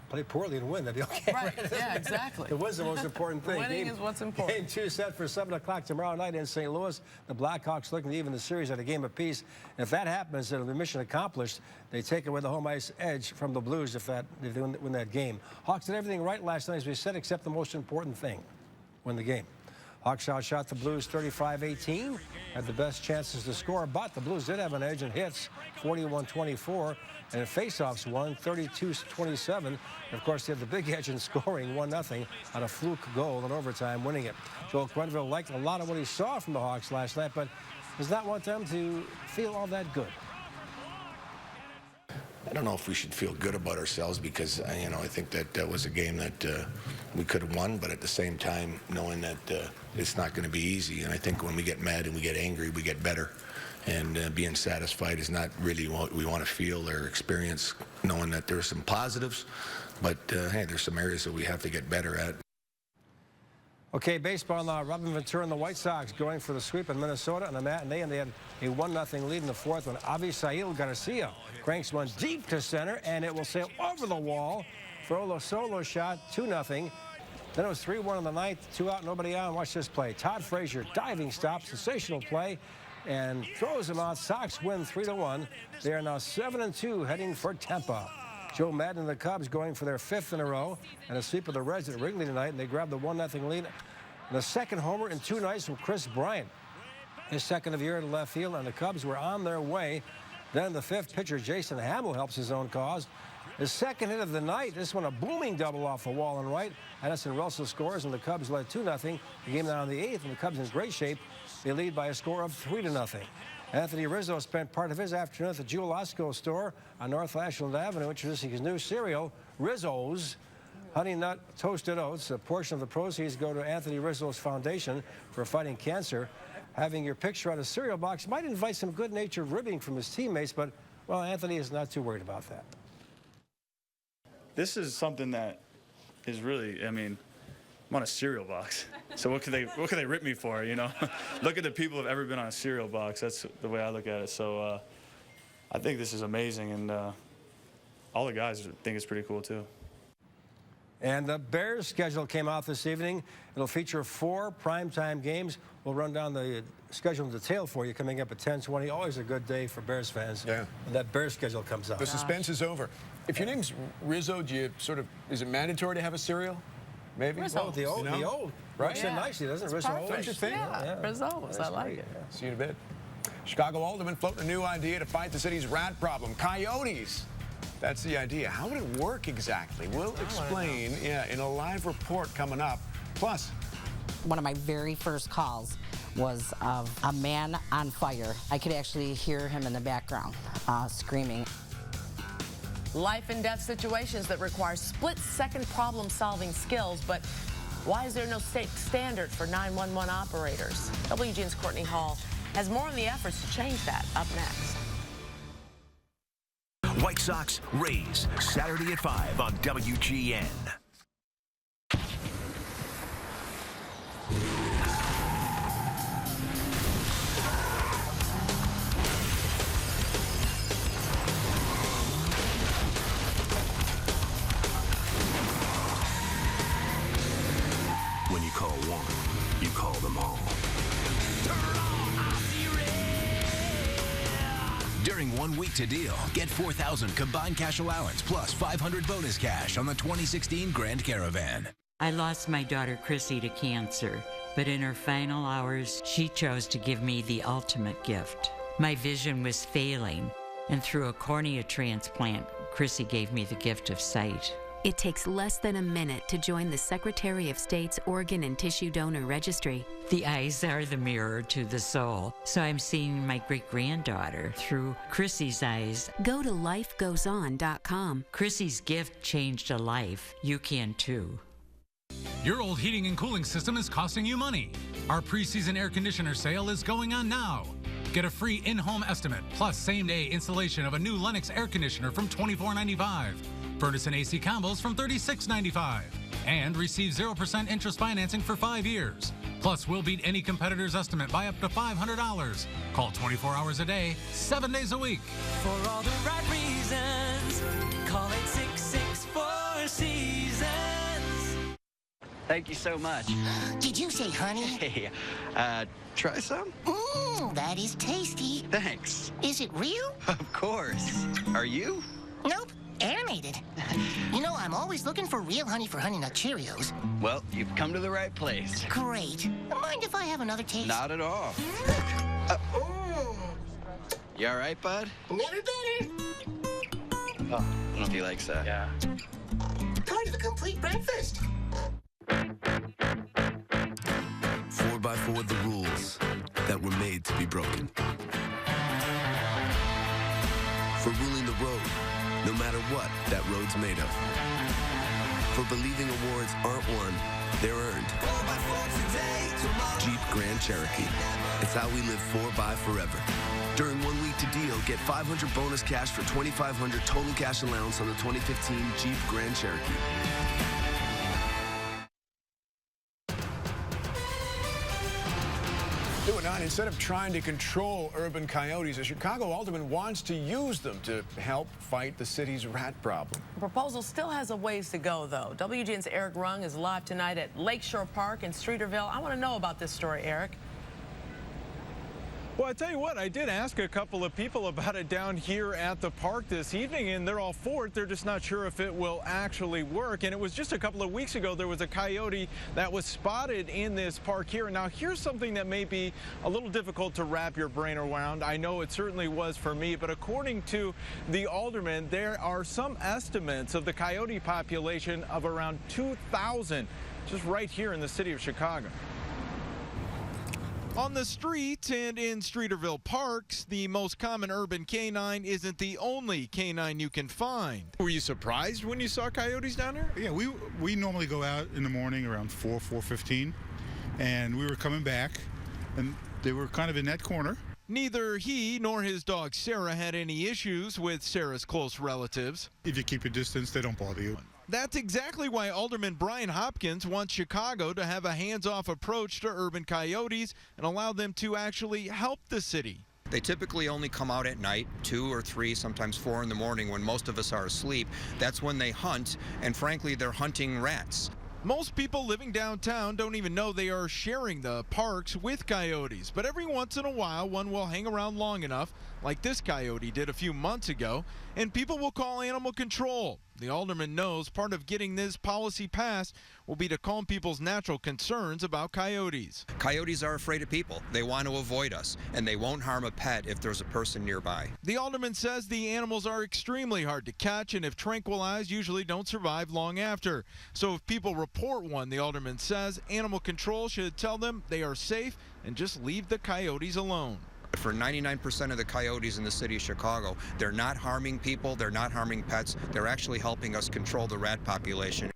play poorly and win. That'd be okay. Right, yeah, exactly. The win's the most important thing. Winning is what's important. Game 2 set for 7 o'clock tomorrow night in St. Louis. The Blackhawks looking to even the series at a game apiece. If that happens, it'll be mission accomplished. They take away the home ice edge from the Blues if they win that game. Hawks did everything right last night, as we said, except the most important thing, win the game. Hawks outshot the Blues 35-18, had the best chances to score, but the Blues did have an edge in hits, 41-24, and in faceoffs won 32-27. Of course, they had the big edge in scoring, 1-0 on a fluke goal in overtime, winning it. Joel Quenneville liked a lot of what he saw from the Hawks last night, but does not want them to feel all that good. I don't know if we should feel good about ourselves because, I think that was a game that we could have won, but at the same time, knowing that it's not going to be easy. And I think when we get mad and we get angry, we get better. And being satisfied is not really what we want to feel or experience, knowing that there are some positives, but hey, there's some areas that we have to get better at. Okay, baseball now. Robin Ventura and the White Sox going for the sweep in Minnesota on the matinee, and they had a 1-0 lead in the fourth when Avisail Garcia cranks one deep to center, and it will sail over the wall for a solo shot, 2-0. Then it was 3-1 in the ninth, 2 out, nobody on. Watch this play. Todd Frazier, diving stop, sensational play, and throws him out. Sox win 3-1. They are now 7-2, heading for Tampa. Joe Madden and the Cubs going for their 5th in a row, and a sweep of the Reds at Wrigley tonight, and they grabbed the 1-0 lead. And the second homer in 2 nights from Chris Bryant. His second of the year to left field, and the Cubs were on their way. Then the 5th pitcher, Jason Hamill, helps his own cause. His second hit of the night, this one a booming double off the wall and right. Addison Russell scores, and the Cubs led 2-0. The game now in the 8th, and the Cubs in great shape. They lead by a score of 3-0. Anthony Rizzo spent part of his afternoon at the Jewel Osco store on North Ashland Avenue, introducing his new cereal, Rizzo's Honey Nut Toasted Oats. A portion of the proceeds go to Anthony Rizzo's Foundation for Fighting Cancer. Having your picture on a cereal box might invite some good-natured ribbing from his teammates, but, well, Anthony is not too worried about that. This is something that is really, I'm on a cereal box. So what could they rip me for, Look at the people who have ever been on a cereal box. That's the way I look at it. So I think this is amazing, and all the guys think it's pretty cool, too. And the Bears schedule came out this evening. It'll feature 4 primetime games. We'll run down the schedule in detail for you coming up at 10:20. Always a good day for Bears fans. Yeah. When that Bears schedule comes out. The suspense is over. If your name's Rizzo, do you is it mandatory to have a cereal? Maybe? Rizzo. Well, the O. Right? Works in nicely, doesn't it? Rizzo. Don't you think? Yeah. Rizzo's. I like it. Yeah. See you in a bit. Chicago Alderman floating a new idea to fight the city's rat problem. Coyotes. That's the idea. How would it work exactly? We'll explain, in a live report coming up. Plus, one of my very first calls was of a man on fire. I could actually hear him in the background screaming. life and death situations that require split-second problem-solving skills, but why is there no state standard for 911 operators? WGN's Courtney Hall has more on the efforts to change that up next. White Sox Rays, Saturday at 5 on WGN. When you call one, you call them all. During 1 week to deal, get $4,000 combined cash allowance plus $500 bonus cash on the 2016 Grand Caravan. I lost my daughter Chrissy to cancer, but in her final hours, she chose to give me the ultimate gift. My vision was failing, and through a cornea transplant, Chrissy gave me the gift of sight. It takes less than a minute to join the Secretary of State's Organ and Tissue Donor Registry. The eyes are the mirror to the soul, so I'm seeing my great-granddaughter through Chrissy's eyes. Go to lifegoeson.com. Chrissy's gift changed a life. You can too. Your old heating and cooling system is costing you money. Our preseason air conditioner sale is going on now. Get a free in-home estimate plus same-day installation of a new Lennox air conditioner from $24.95. Furnace and AC combos from $36.95. And receive 0% interest financing for 5 years. Plus, we'll beat any competitor's estimate by up to $500. Call 24 hours a day, 7 days a week. For all the right reasons, call it 664 Seasons. Thank you so much. Did you say honey? Hey, try some? Mmm, that is tasty. Thanks. Is it real? Of course. Are you? Nope, animated. You know, I'm always looking for real honey for Honey Nut Cheerios. Well, you've come to the right place. Great. Mind if I have another taste? Not at all. You all right, bud? Never better. Oh, I don't know if he likes that. Yeah. Part of the complete breakfast. 4x4 the rules that were made to be broken. For ruling the road, no matter what that road's made of. For believing awards aren't won, they're earned. Jeep Grand Cherokee. It's how we live 4x forever. During 1 week to deal, get $500 bonus cash for $2,500 total cash allowance on the 2015 Jeep Grand Cherokee. New at 9, instead of trying to control urban coyotes, a Chicago alderman wants to use them to help fight the city's rat problem. The proposal still has a ways to go, though. WGN's Eric Rung is live tonight at Lakeshore Park in Streeterville. I want to know about this story, Eric. Well, I tell you what, I did ask a couple of people about it down here at the park this evening, and they're all for it. They're just not sure if it will actually work. And it was just a couple of weeks ago, there was a coyote that was spotted in this park here. Now, here's something that may be a little difficult to wrap your brain around. I know it certainly was for me, but according to the alderman, there are some estimates of the coyote population of around 2,000 just right here in the city of Chicago. On the street and in Streeterville parks, the most common urban canine isn't the only canine you can find. Were you surprised when you saw coyotes down here? Yeah, we normally go out in the morning around 4:15, and we were coming back, and they were kind of in that corner. Neither he nor his dog Sarah had any issues with Sarah's close relatives. If you keep your distance, they don't bother you. That's exactly why Alderman Brian Hopkins wants Chicago to have a hands-off approach to urban coyotes and allow them to actually help the city. They typically only come out at night, 2 or 3, sometimes 4 in the morning when most of us are asleep. That's when they hunt, and frankly, they're hunting rats. Most people living downtown don't even know they are sharing the parks with coyotes, but every once in a while, one will hang around long enough, like this coyote did a few months ago, and people will call animal control. The alderman knows part of getting this policy passed will be to calm people's natural concerns about coyotes. Coyotes are afraid of people. They want to avoid us, and they won't harm a pet if there's a person nearby. The alderman says the animals are extremely hard to catch, and if tranquilized, usually don't survive long after. So if people report one, the alderman says, animal control should tell them they are safe and just leave the coyotes alone. For 99% of the coyotes in the city of Chicago, they're not harming people, they're not harming pets, they're actually helping us control the rat population.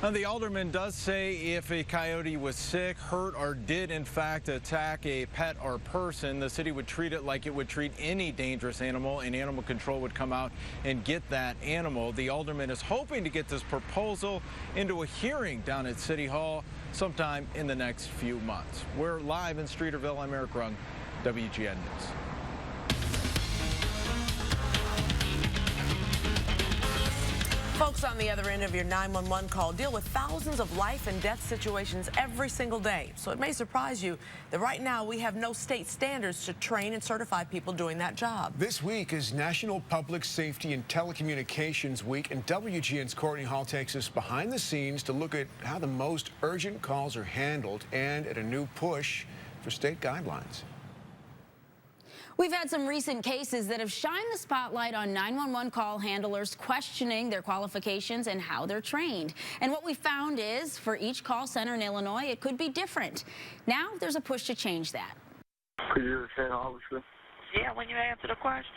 The alderman does say if a coyote was sick, hurt, or did in fact attack a pet or person, the city would treat it like it would treat any dangerous animal, and animal control would come out and get that animal. The alderman is hoping to get this proposal into a hearing down at City Hall sometime in the next few months. We're live in Streeterville. I'm Eric Rung, WGN News. Folks on the other end of your 911 call deal with thousands of life and death situations every single day. So it may surprise you that right now we have no state standards to train and certify people doing that job. This week is National Public Safety and Telecommunications Week, and WGN's Courtney Hall takes us behind the scenes to look at how the most urgent calls are handled and at a new push for state guidelines. We've had some recent cases that have shined the spotlight on 911 call handlers questioning their qualifications and how they're trained. And what we found is, for each call center in Illinois, it could be different. Now there's a push to change that. Could you say obviously? Yeah, when you answer the question.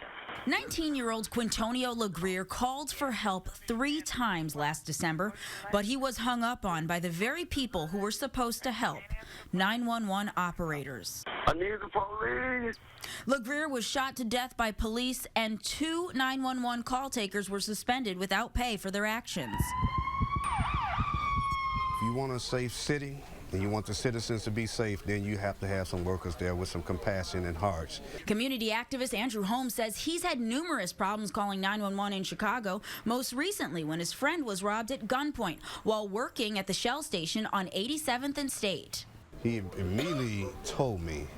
19-year-old Quintonio LeGrier called for help 3 times last December, but he was hung up on by the very people who were supposed to help, 911 operators. I need the police. LeGrier was shot to death by police, and 2 911 call takers were suspended without pay for their actions. If you want a safe city, and you want the citizens to be safe, then you have to have some workers there with some compassion and hearts. Community activist Andrew Holmes says he's had numerous problems calling 911 in Chicago, most recently when his friend was robbed at gunpoint while working at the Shell station on 87th and State. He immediately told me,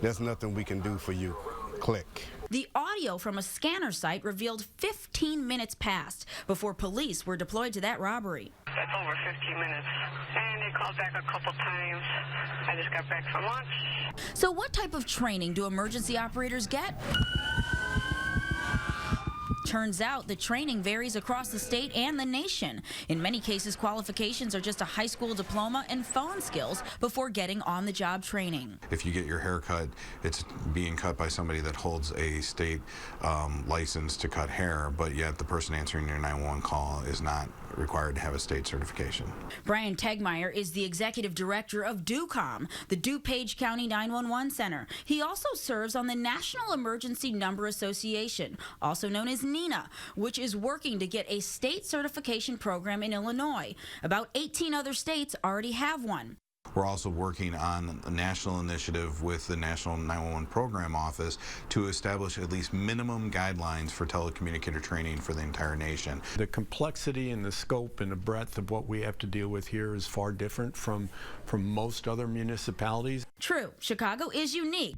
"There's nothing we can do for you. Click." The audio from a scanner site revealed 15 minutes passed before police were deployed to that robbery. That's over 15 minutes. And they called back a couple times. I just got back from lunch. So what type of training do emergency operators get? Turns out the training varies across the state and the nation. In many cases, qualifications are just a high school diploma and phone skills before getting on-the-job training. If you get your hair cut, it's being cut by somebody that holds a state license to cut hair, but yet the person answering your 911 call is not required to have a state certification. Brian Tegmeyer is the executive director of DUCOM, the DuPage County 911 Center. He also serves on the National Emergency Number Association, also known as NENA, which is working to get a state certification program in Illinois. About 18 other states already have one. We're also working on a national initiative with the National 911 Program Office to establish at least minimum guidelines for telecommunicator training for the entire nation. The complexity and the scope and the breadth of what we have to deal with here is far different from most other municipalities. True, Chicago is unique.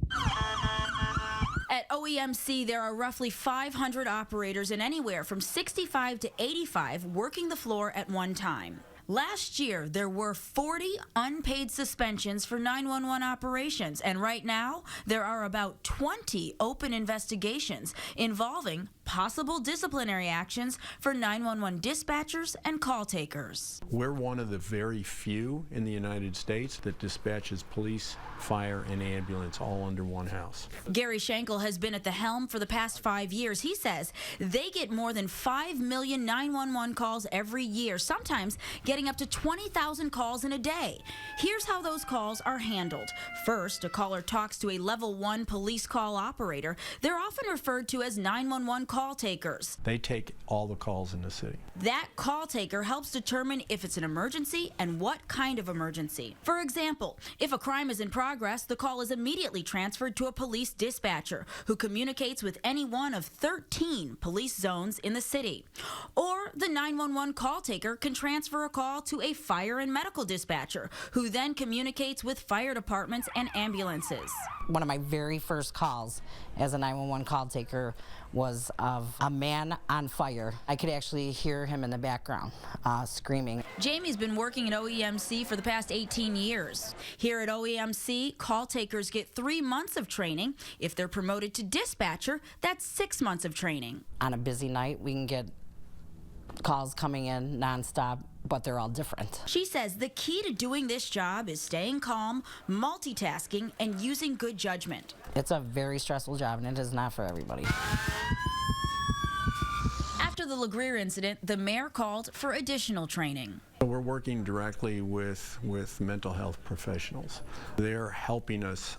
At OEMC, there are roughly 500 operators and anywhere from 65 to 85 working the floor at one time. Last year, there were 40 unpaid suspensions for 911 operations, and right now, there are about 20 open investigations involving possible disciplinary actions for 911 dispatchers and call takers. We're one of the very few in the United States that dispatches police, fire, and ambulance all under one house. Gary Schenkel has been at the helm for the past 5 years. He says they get more than 5 million 911 calls every year, sometimes getting up to 20,000 calls in a day. Here's how those calls are handled. First, a caller talks to a level 1 police call operator. They're often referred to as 911 call takers. They take all the calls in the city. That call taker helps determine if it's an emergency and what kind of emergency. For example, if a crime is in progress, the call is immediately transferred to a police dispatcher who communicates with any one of 13 police zones in the city. Or the 911 call taker can transfer a call to a fire and medical dispatcher who then communicates with fire departments and ambulances. One of my very first calls as a 911 call taker was of a man on fire. I could actually hear him in the background screaming. Jamie's been working at OEMC for the past 18 years. Here at OEMC, call takers get 3 months of training. If they're promoted to dispatcher, that's 6 months of training. On a busy night, we can get calls coming in nonstop but they're all different. She says the key to doing this job is staying calm, multitasking, and using good judgment. It's a very stressful job, and it is not for everybody. After the LaGreer incident, the mayor called for additional training. We're working directly with mental health professionals. They're helping us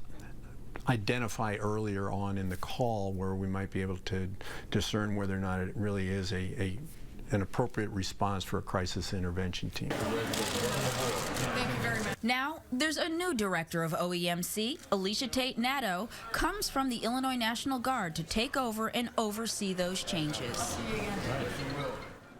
identify earlier on in the call where we might be able to discern whether or not it really is an appropriate response for a crisis intervention team. Thank you very much. Now, there's a new director of OEMC. Alicia Tate Nadeau comes from the Illinois National Guard to take over and oversee those changes.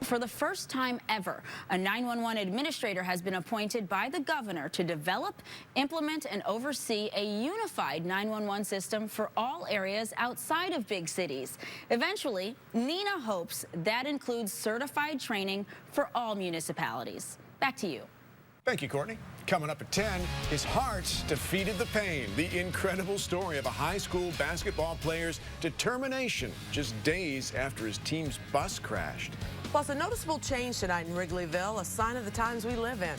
For the first time ever, a 911 administrator has been appointed by the governor to develop, implement, and oversee a unified 911 system for all areas outside of big cities. Eventually, Nina hopes that includes certified training for all municipalities. Back to you. Thank you, Courtney. Coming up at 10, his heart defeated the pain. The incredible story of a high school basketball player's determination just days after his team's bus crashed. Plus, a noticeable change tonight in Wrigleyville, a sign of the times we live in.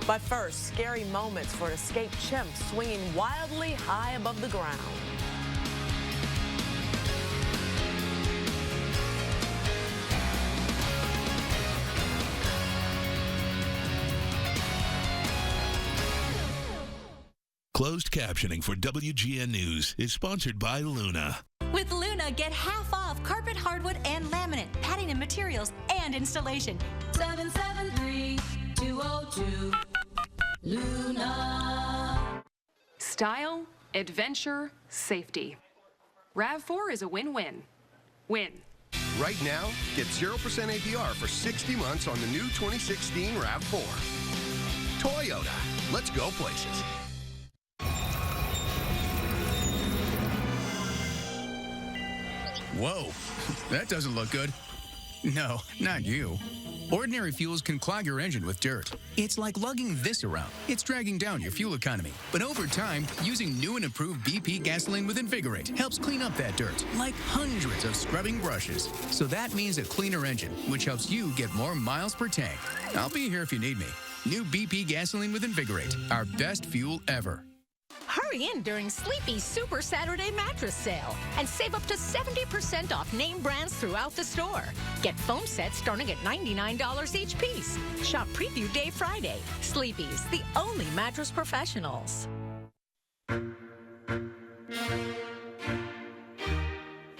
But first, scary moments for an escaped chimp swinging wildly high above the ground. Closed captioning for WGN News is sponsored by Luna. With Luna, get half off carpet, hardwood, and laminate, padding and materials, and installation. 773-202. Luna. Style, adventure, safety. RAV4 is a win-win. Win. Right now, get 0% APR for 60 months on the new 2016 RAV4. Toyota. Let's go places. Whoa, that doesn't look good. No, not you. Ordinary fuels can clog your engine with dirt. It's like lugging this around. It's dragging down your fuel economy. But over time, using new and improved BP gasoline with Invigorate helps clean up that dirt, like hundreds of scrubbing brushes. So that means a cleaner engine, which helps you get more miles per tank. I'll be here if you need me. New BP gasoline with Invigorate, our best fuel ever. Hurry in during Sleepy's Super Saturday Mattress Sale and save up to 70% off name brands throughout the store. Get foam sets starting at $99 each piece. Shop Preview Day Friday. Sleepy's, the only mattress professionals.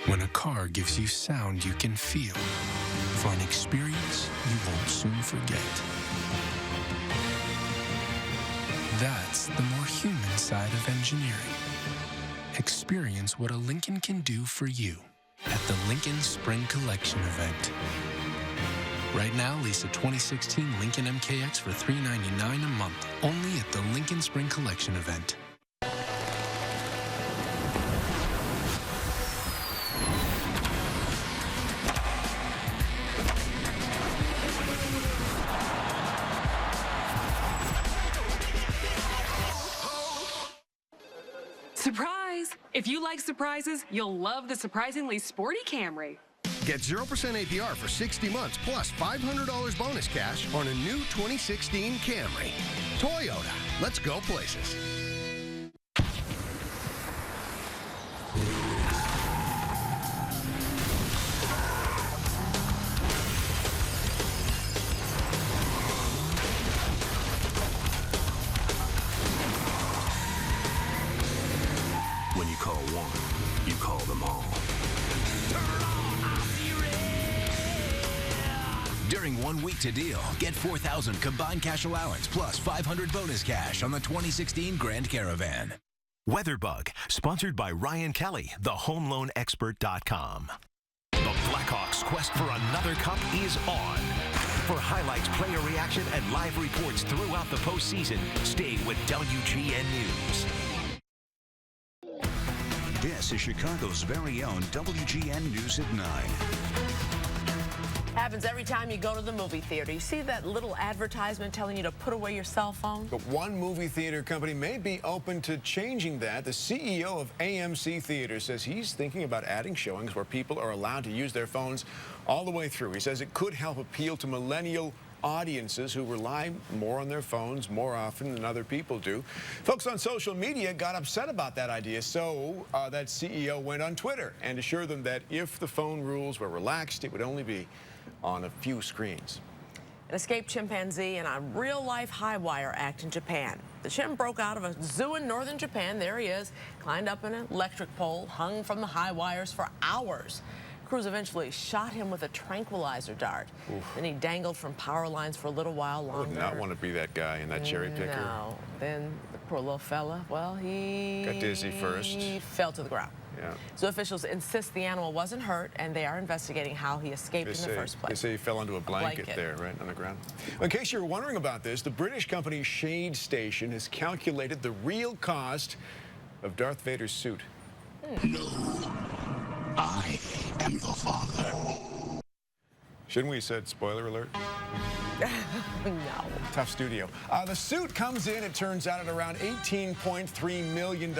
When a car gives you sound you can feel, for an experience you won't soon forget. That's the more human side of engineering. Experience what a Lincoln can do for you at the Lincoln Spring Collection event. Right now, lease a 2016 Lincoln MKX for $399 a month, only at the Lincoln Spring Collection event. Surprise! If you like surprises, you'll love the surprisingly sporty Camry. Get 0% APR for 60 months plus $500 bonus cash on a new 2016 Camry. Toyota. Let's go places. When you call one, you call them all. During 1 week to deal, get $4,000 combined cash allowance plus $500 bonus cash on the 2016 Grand Caravan. Weatherbug, sponsored by Ryan Kelly, thehomeloanexpert.com. The Blackhawks' quest for another cup is on. For highlights, player reaction, and live reports throughout the postseason, stay with WGN News. This is Chicago's very own WGN News at 9. Happens every time you go to the movie theater. You see that little advertisement telling you to put away your cell phone? But one movie theater company may be open to changing that. The CEO of AMC Theaters says he's thinking about adding showings where people are allowed to use their phones all the way through. He says it could help appeal to millennial audiences who rely more on their phones more often than other people do. Folks on social media got upset about that idea, so that CEO went on Twitter and assured them that if the phone rules were relaxed, it would only be on a few screens. An escaped chimpanzee in a real-life high wire act in Japan. The chimp broke out of a zoo in northern Japan. There he is, climbed up an electric pole, hung from the high wires for hours. Crews eventually shot him with a tranquilizer dart. Oof. Then he dangled from power lines for a little while longer. I would not want to be that guy in that cherry picker. No. Then the poor little fella, well, he got dizzy first. He fell to the ground. Yeah. So officials insist the animal wasn't hurt, and they are investigating how he escaped in the first place. They say he fell into a blanket there, right on the ground. In case you're wondering about this, the British company Shade Station has calculated the real cost of Darth Vader's suit. No, I am the Father. Shouldn't we have said spoiler alert? No. Tough studio. The suit comes in, it turns out, at around $18.3 million.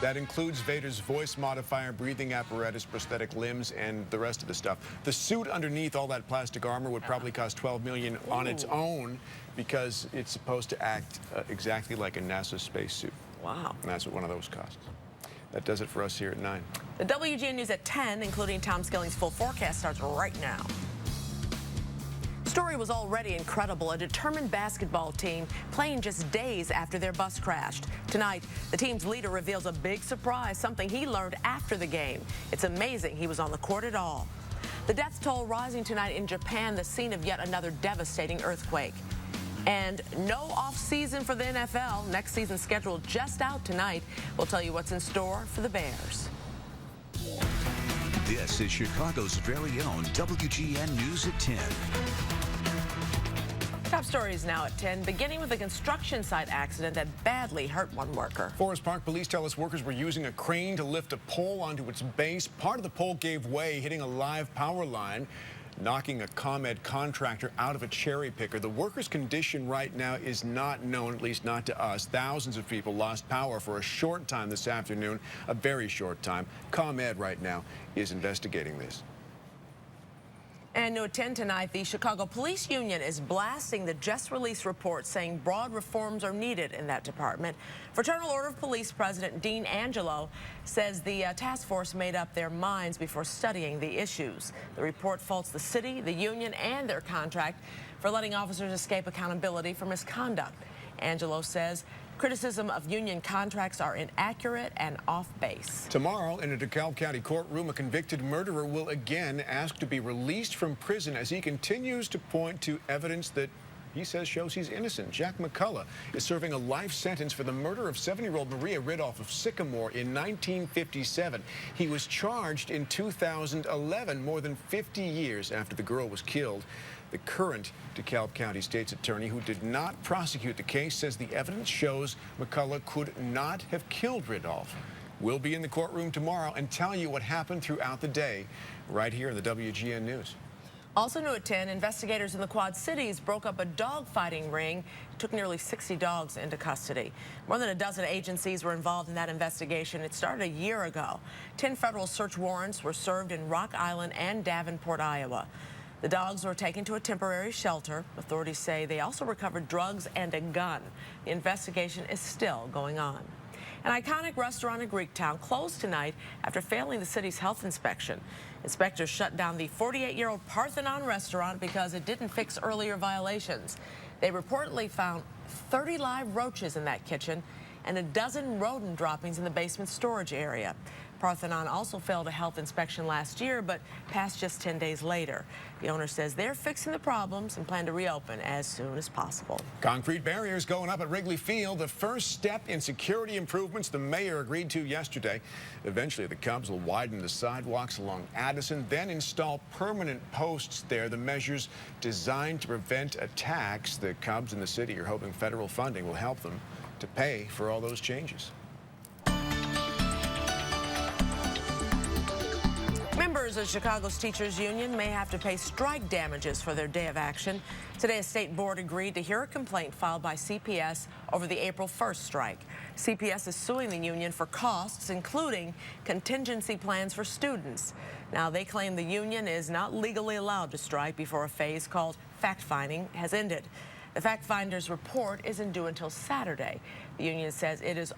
That includes Vader's voice modifier, breathing apparatus, prosthetic limbs, and the rest of the stuff. The suit underneath all that plastic armor would probably cost $12 million on its own because it's supposed to act exactly like a NASA spacesuit. Wow. And that's what one of those costs. That does it for us here at 9. The WGN News at 10, including Tom Skilling's full forecast, starts right now. Story was already incredible. A determined basketball team playing just days after their bus crashed. Tonight, the team's leader reveals a big surprise, something he learned after the game. It's amazing he was on the court at all. The death toll rising tonight in Japan, the scene of yet another devastating earthquake. And no off-season for the NFL. Next season schedule just out tonight. We'll tell you what's in store for the Bears. This is Chicago's very own WGN News at 10. Top stories now at 10, beginning with a construction site accident that badly hurt one worker. Forest Park police tell us workers were using a crane to lift a pole onto its base. Part of the pole gave way, hitting a live power line, knocking a ComEd contractor out of a cherry picker. The worker's condition right now is not known, at least not to us. Thousands of people lost power for a short time this afternoon, a very short time. ComEd right now is investigating this. And new at 10 tonight, the Chicago Police Union is blasting the just-released report saying broad reforms are needed in that department. Fraternal Order of Police President Dean Angelo says the task force made up their minds before studying the issues. The report faults the city, the union, and their contract for letting officers escape accountability for misconduct. Angelo says criticism of union contracts are inaccurate and off base. Tomorrow, in a DeKalb County courtroom, a convicted murderer will again ask to be released from prison as he continues to point to evidence that he says shows he's innocent. Jack McCullough is serving a life sentence for the murder of 7-year-old Maria Ridolph of Sycamore in 1957. He was charged in 2011, more than 50 years after the girl was killed. The current DeKalb County State's attorney, who did not prosecute the case, says the evidence shows McCullough could not have killed Ridolph. We'll be in the courtroom tomorrow and tell you what happened throughout the day right here in the WGN News. Also new at 10, investigators in the Quad Cities broke up a dog-fighting ring. Took nearly 60 dogs into custody. More than a dozen agencies were involved in that investigation. It started a year ago. 10 federal search warrants were served in Rock Island and Davenport, Iowa. The dogs were taken to a temporary shelter. Authorities say they also recovered drugs and a gun. The investigation is still going on. An iconic restaurant in Greektown closed tonight after failing the city's health inspection. Inspectors shut down the 48-year-old Parthenon restaurant because it didn't fix earlier violations. They reportedly found 30 live roaches in that kitchen and a dozen rodent droppings in the basement storage area. Parthenon also failed a health inspection last year, but passed just 10 days later. The owner says they're fixing the problems and plan to reopen as soon as possible. Concrete barriers going up at Wrigley Field, the first step in security improvements the mayor agreed to yesterday. Eventually, the Cubs will widen the sidewalks along Addison, then install permanent posts there. The measures designed to prevent attacks. The Cubs and the city are hoping federal funding will help them to pay for all those changes. Members of Chicago's teachers union may have to pay strike damages for their day of action. Today, a state board agreed to hear a complaint filed by CPS over the April 1st strike. CPS is suing the union for costs, including contingency plans for students. Now, they claim the union is not legally allowed to strike before a phase called fact-finding has ended. The fact finder's report isn't due until Saturday. The union says it is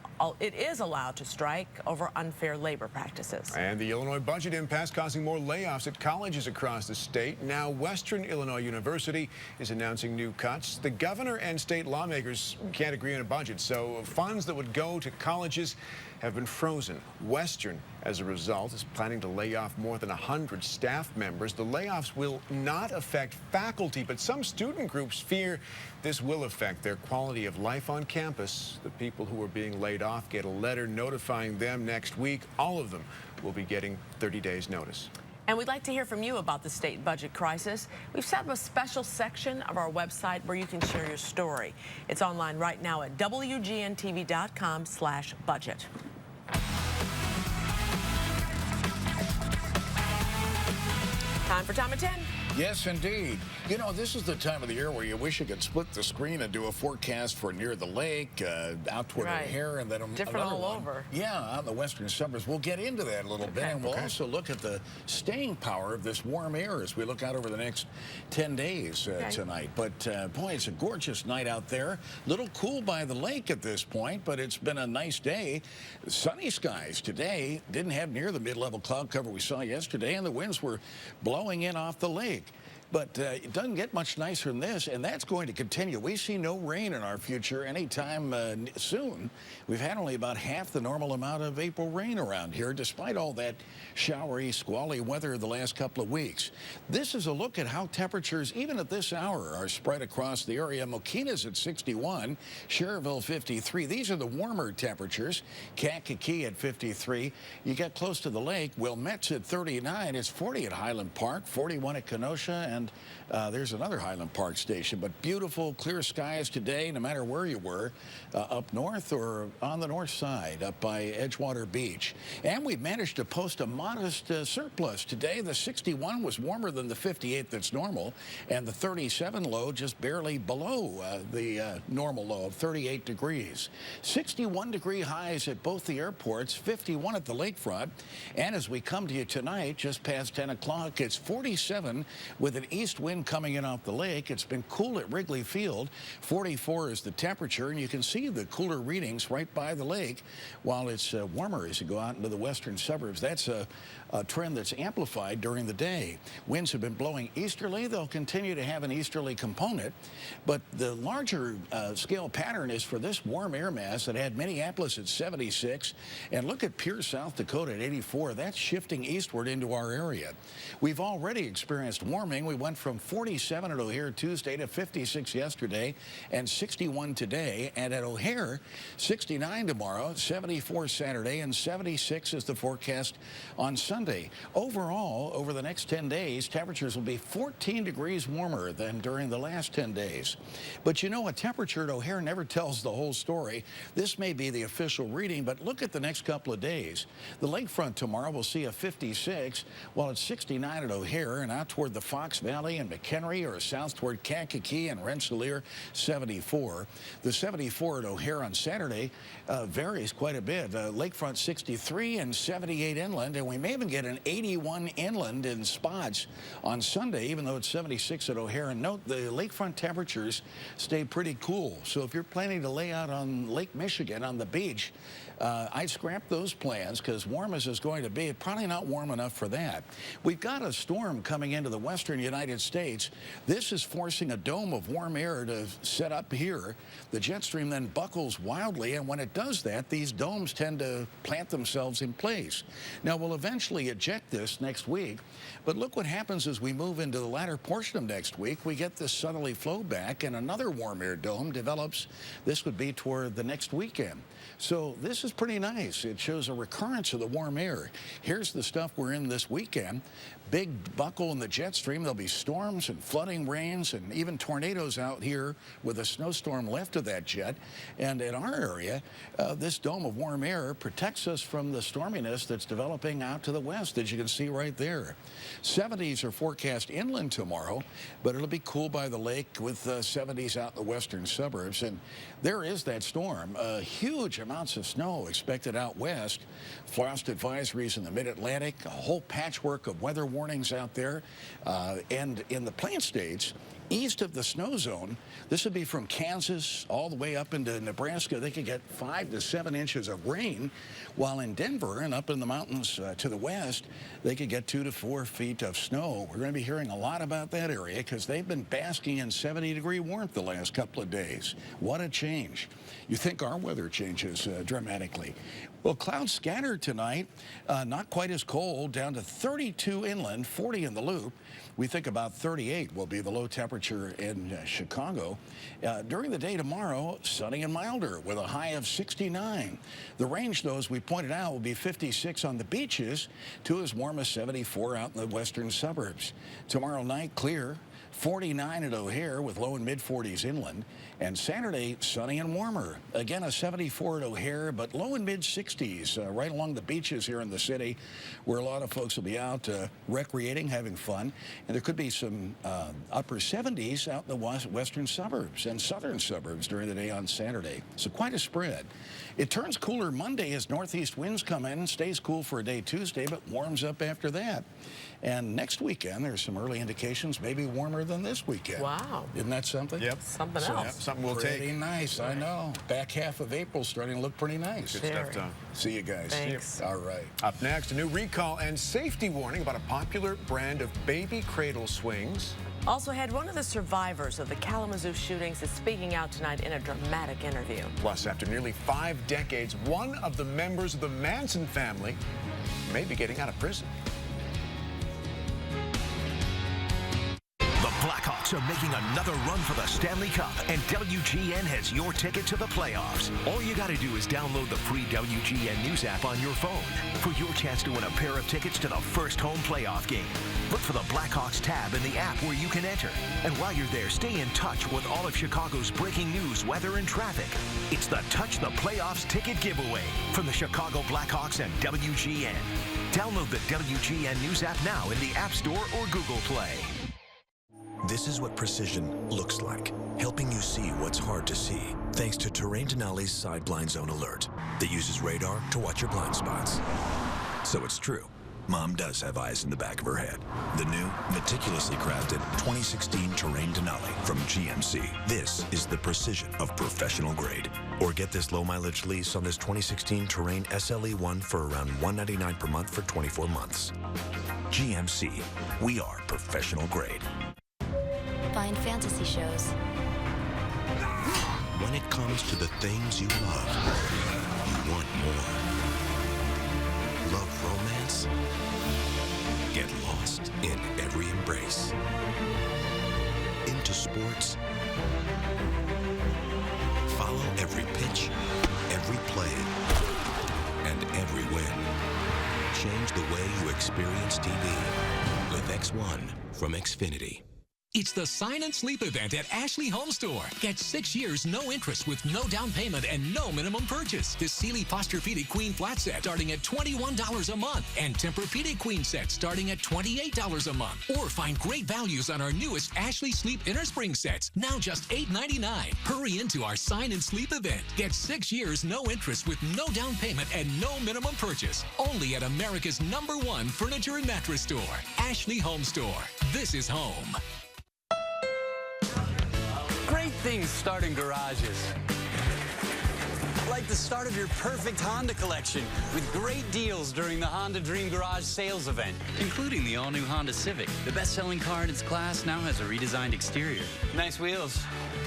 allowed to strike over unfair labor practices. And the Illinois budget impasse causing more layoffs at colleges across the state. Now Western Illinois University is announcing new cuts. The governor and state lawmakers can't agree on a budget, so funds that would go to colleges have been frozen. Western, as a result, is planning to lay off more than 100 staff members. The layoffs will not affect faculty, but some student groups fear this will affect their quality of life on campus. The people who are being laid off get a letter notifying them next week. All of them will be getting 30 days notice. And we'd like to hear from you about the state budget crisis. We've set up a special section of our website where you can share your story. It's online right now at WGNTV.com/budget. Time for Time at 10. Yes, indeed. You know, this is the time of the year where you wish you could split the screen and do a forecast for near the lake, out toward O'Hare, and then different another all one. over. Yeah, out in the western suburbs. We'll get into that a little bit, and we'll also look at the staying power of this warm air as we look out over the next 10 days tonight. But, boy, it's a gorgeous night out there. Little cool by the lake at this point, but it's been a nice day. Sunny skies today. Didn't have near the mid-level cloud cover we saw yesterday, and the winds were blowing in off the lake. But it doesn't get much nicer than this, and that's going to continue. We see no rain in our future anytime soon. We've had only about half the normal amount of April rain around here, despite all that showery, squally weather the last couple of weeks. This is a look at how temperatures, even at this hour, are spread across the area. Mokena's at 61, Cherville 53. These are the warmer temperatures. Kankakee at 53. You get close to the lake. Wilmette's at 39. It's 40 at Highland Park, 41 at Kenosha, and there's another Highland Park station. But beautiful, clear skies today, no matter where you were, up north or on the north side, up by Edgewater Beach. And we've managed to post a modest surplus today. The 61 was warmer than the 58 that's normal, and the 37 low just barely below the normal low of 38 degrees. 61-degree highs at both the airports, 51 at the lakefront. And as we come to you tonight, just past 10 o'clock, it's 47 with an east wind coming in off the lake. It's been cool at Wrigley Field. 44 is the temperature, and you can see the cooler readings right by the lake while it's warmer as you go out into the western suburbs. That's a trend that's amplified during the day. Winds have been blowing easterly. They'll continue to have an easterly component, but the larger scale pattern is for this warm air mass that had Minneapolis at 76, and look at Pierce, South Dakota at 84. That's shifting eastward into our area. We've already experienced warming. We went from 47 at O'Hare Tuesday to 56 yesterday and 61 today. And at O'Hare, 69 tomorrow, 74 Saturday, and 76 is the forecast on Sunday. Overall, over the next 10 days, temperatures will be 14 degrees warmer than during the last 10 days. But you know, a temperature at O'Hare never tells the whole story. This may be the official reading, but look at the next couple of days. The lakefront tomorrow will see a 56, while it's 69 at O'Hare, and out toward the Fox Valley and McHenry, or south toward Kankakee and Rensselaer, 74. The 74 at O'Hare on Saturday varies quite a bit. Lakefront 63 and 78 inland, and we may even get an 81 inland in spots on Sunday, even though it's 76 at O'Hare. And note, the lakefront temperatures stay pretty cool. So if you're planning to lay out on Lake Michigan on the beach, I'd scrap those plans, because warm as it's going to be, probably not warm enough for that. We've got a storm coming into the western United States. This is forcing a dome of warm air to set up here. The jet stream then buckles wildly, and when it does that, these domes tend to plant themselves in place. Now, we'll eventually eject this next week, but look what happens as we move into the latter portion of next week. We get this southerly flow back, and another warm air dome develops. This would be toward the next weekend. So this this is pretty nice. It shows a recurrence of the warm air. Here's the stuff we're in this weekend. Big buckle in the jet stream. There'll be storms and flooding rains and even tornadoes out here with a snowstorm left of that jet. And in our area, this dome of warm air protects us from the storminess that's developing out to the west, as you can see right there. 70s are forecast inland tomorrow, but it'll be cool by the lake with 70s out in the western suburbs. And there is that storm. Huge amounts of snow expected out west. Frost advisories in the mid-Atlantic, a whole patchwork of weather warnings out there. And in the Plain States, east of the snow zone, this would be from Kansas all the way up into Nebraska. They could get 5 to 7 inches of rain, while in Denver and up in the mountains to the west, they could get 2 to 4 feet of snow. We're going to be hearing a lot about that area because they've been basking in 70-degree warmth the last couple of days. What a change. You think our weather changes dramatically. Well, clouds scattered tonight, not quite as cold, down to 32 inland, 40 in the loop. We think about 38 will be the low temperature in Chicago. During the day tomorrow, sunny and milder with a high of 69. The range, though, as we pointed out, will be 56 on the beaches to as warm as 74 out in the western suburbs. Tomorrow night, clear. 49 at O'Hare with low and mid-40s inland. And Saturday, sunny and warmer. Again, a 74 at O'Hare, but low and mid-60s right along the beaches here in the city, where a lot of folks will be out recreating, having fun. And there could be some upper 70s out in the western suburbs and southern suburbs during the day on Saturday. So quite a spread. It turns cooler Monday as northeast winds come in, stays cool for a day Tuesday, but warms up after that. And next weekend, there's some early indications, maybe warmer than this weekend. Wow. Isn't that something? Yep. Something else. Yep, something we'll take. Pretty nice, I know. Back half of April starting to look pretty nice. Good stuff, Tom. See you guys. Thanks. All right. Up next, a new recall and safety warning about a popular brand of baby cradle swings. Also had one of the survivors of the Kalamazoo shootings is speaking out tonight in a dramatic interview. Plus, after nearly 5 decades, one of the members of the Manson family may be getting out of prison. The Blackhawks are making another run for the Stanley Cup, and WGN has your ticket to the playoffs. All you got to do is download the free WGN News app on your phone for your chance to win a pair of tickets to the first home playoff game. Look for the Blackhawks tab in the app where you can enter. And while you're there, stay in touch with all of Chicago's breaking news, weather, and traffic. It's the Touch the Playoffs ticket giveaway from the Chicago Blackhawks and WGN. Download the WGN News app now in the App Store or Google Play. This is what precision looks like, helping you see what's hard to see, thanks to Terrain Denali's Side Blind Zone Alert that uses radar to watch your blind spots. So it's true, Mom does have eyes in the back of her head. The new, meticulously crafted 2016 Terrain Denali from GMC. This is the precision of professional grade. Or get this low-mileage lease on this 2016 Terrain SLE1 for around $199 per month for 24 months. GMC, we are professional grade. Find fantasy shows. When it comes to the things you love, you want more. Love romance? Get lost in every embrace. Into sports? Follow every pitch, every play, and every win. Change the way you experience TV with X1 from Xfinity. It's the Sign and Sleep event at Ashley Home Store. Get 6 years, no interest with no down payment and no minimum purchase. The Sealy Posturepedic Queen flat set starting at $21 a month and Tempur-Pedic Queen set starting at $28 a month. Or find great values on our newest Ashley Sleep Innerspring sets, now just $8.99. Hurry into our Sign and Sleep event. Get 6 years, no interest with no down payment and no minimum purchase. Only at America's #1 furniture and mattress store, Ashley Home Store. This is home. Great things start in garages. Like the start of your perfect Honda collection with great deals during the Honda Dream Garage sales event. Including the all-new Honda Civic. The best-selling car in its class now has a redesigned exterior. Nice wheels.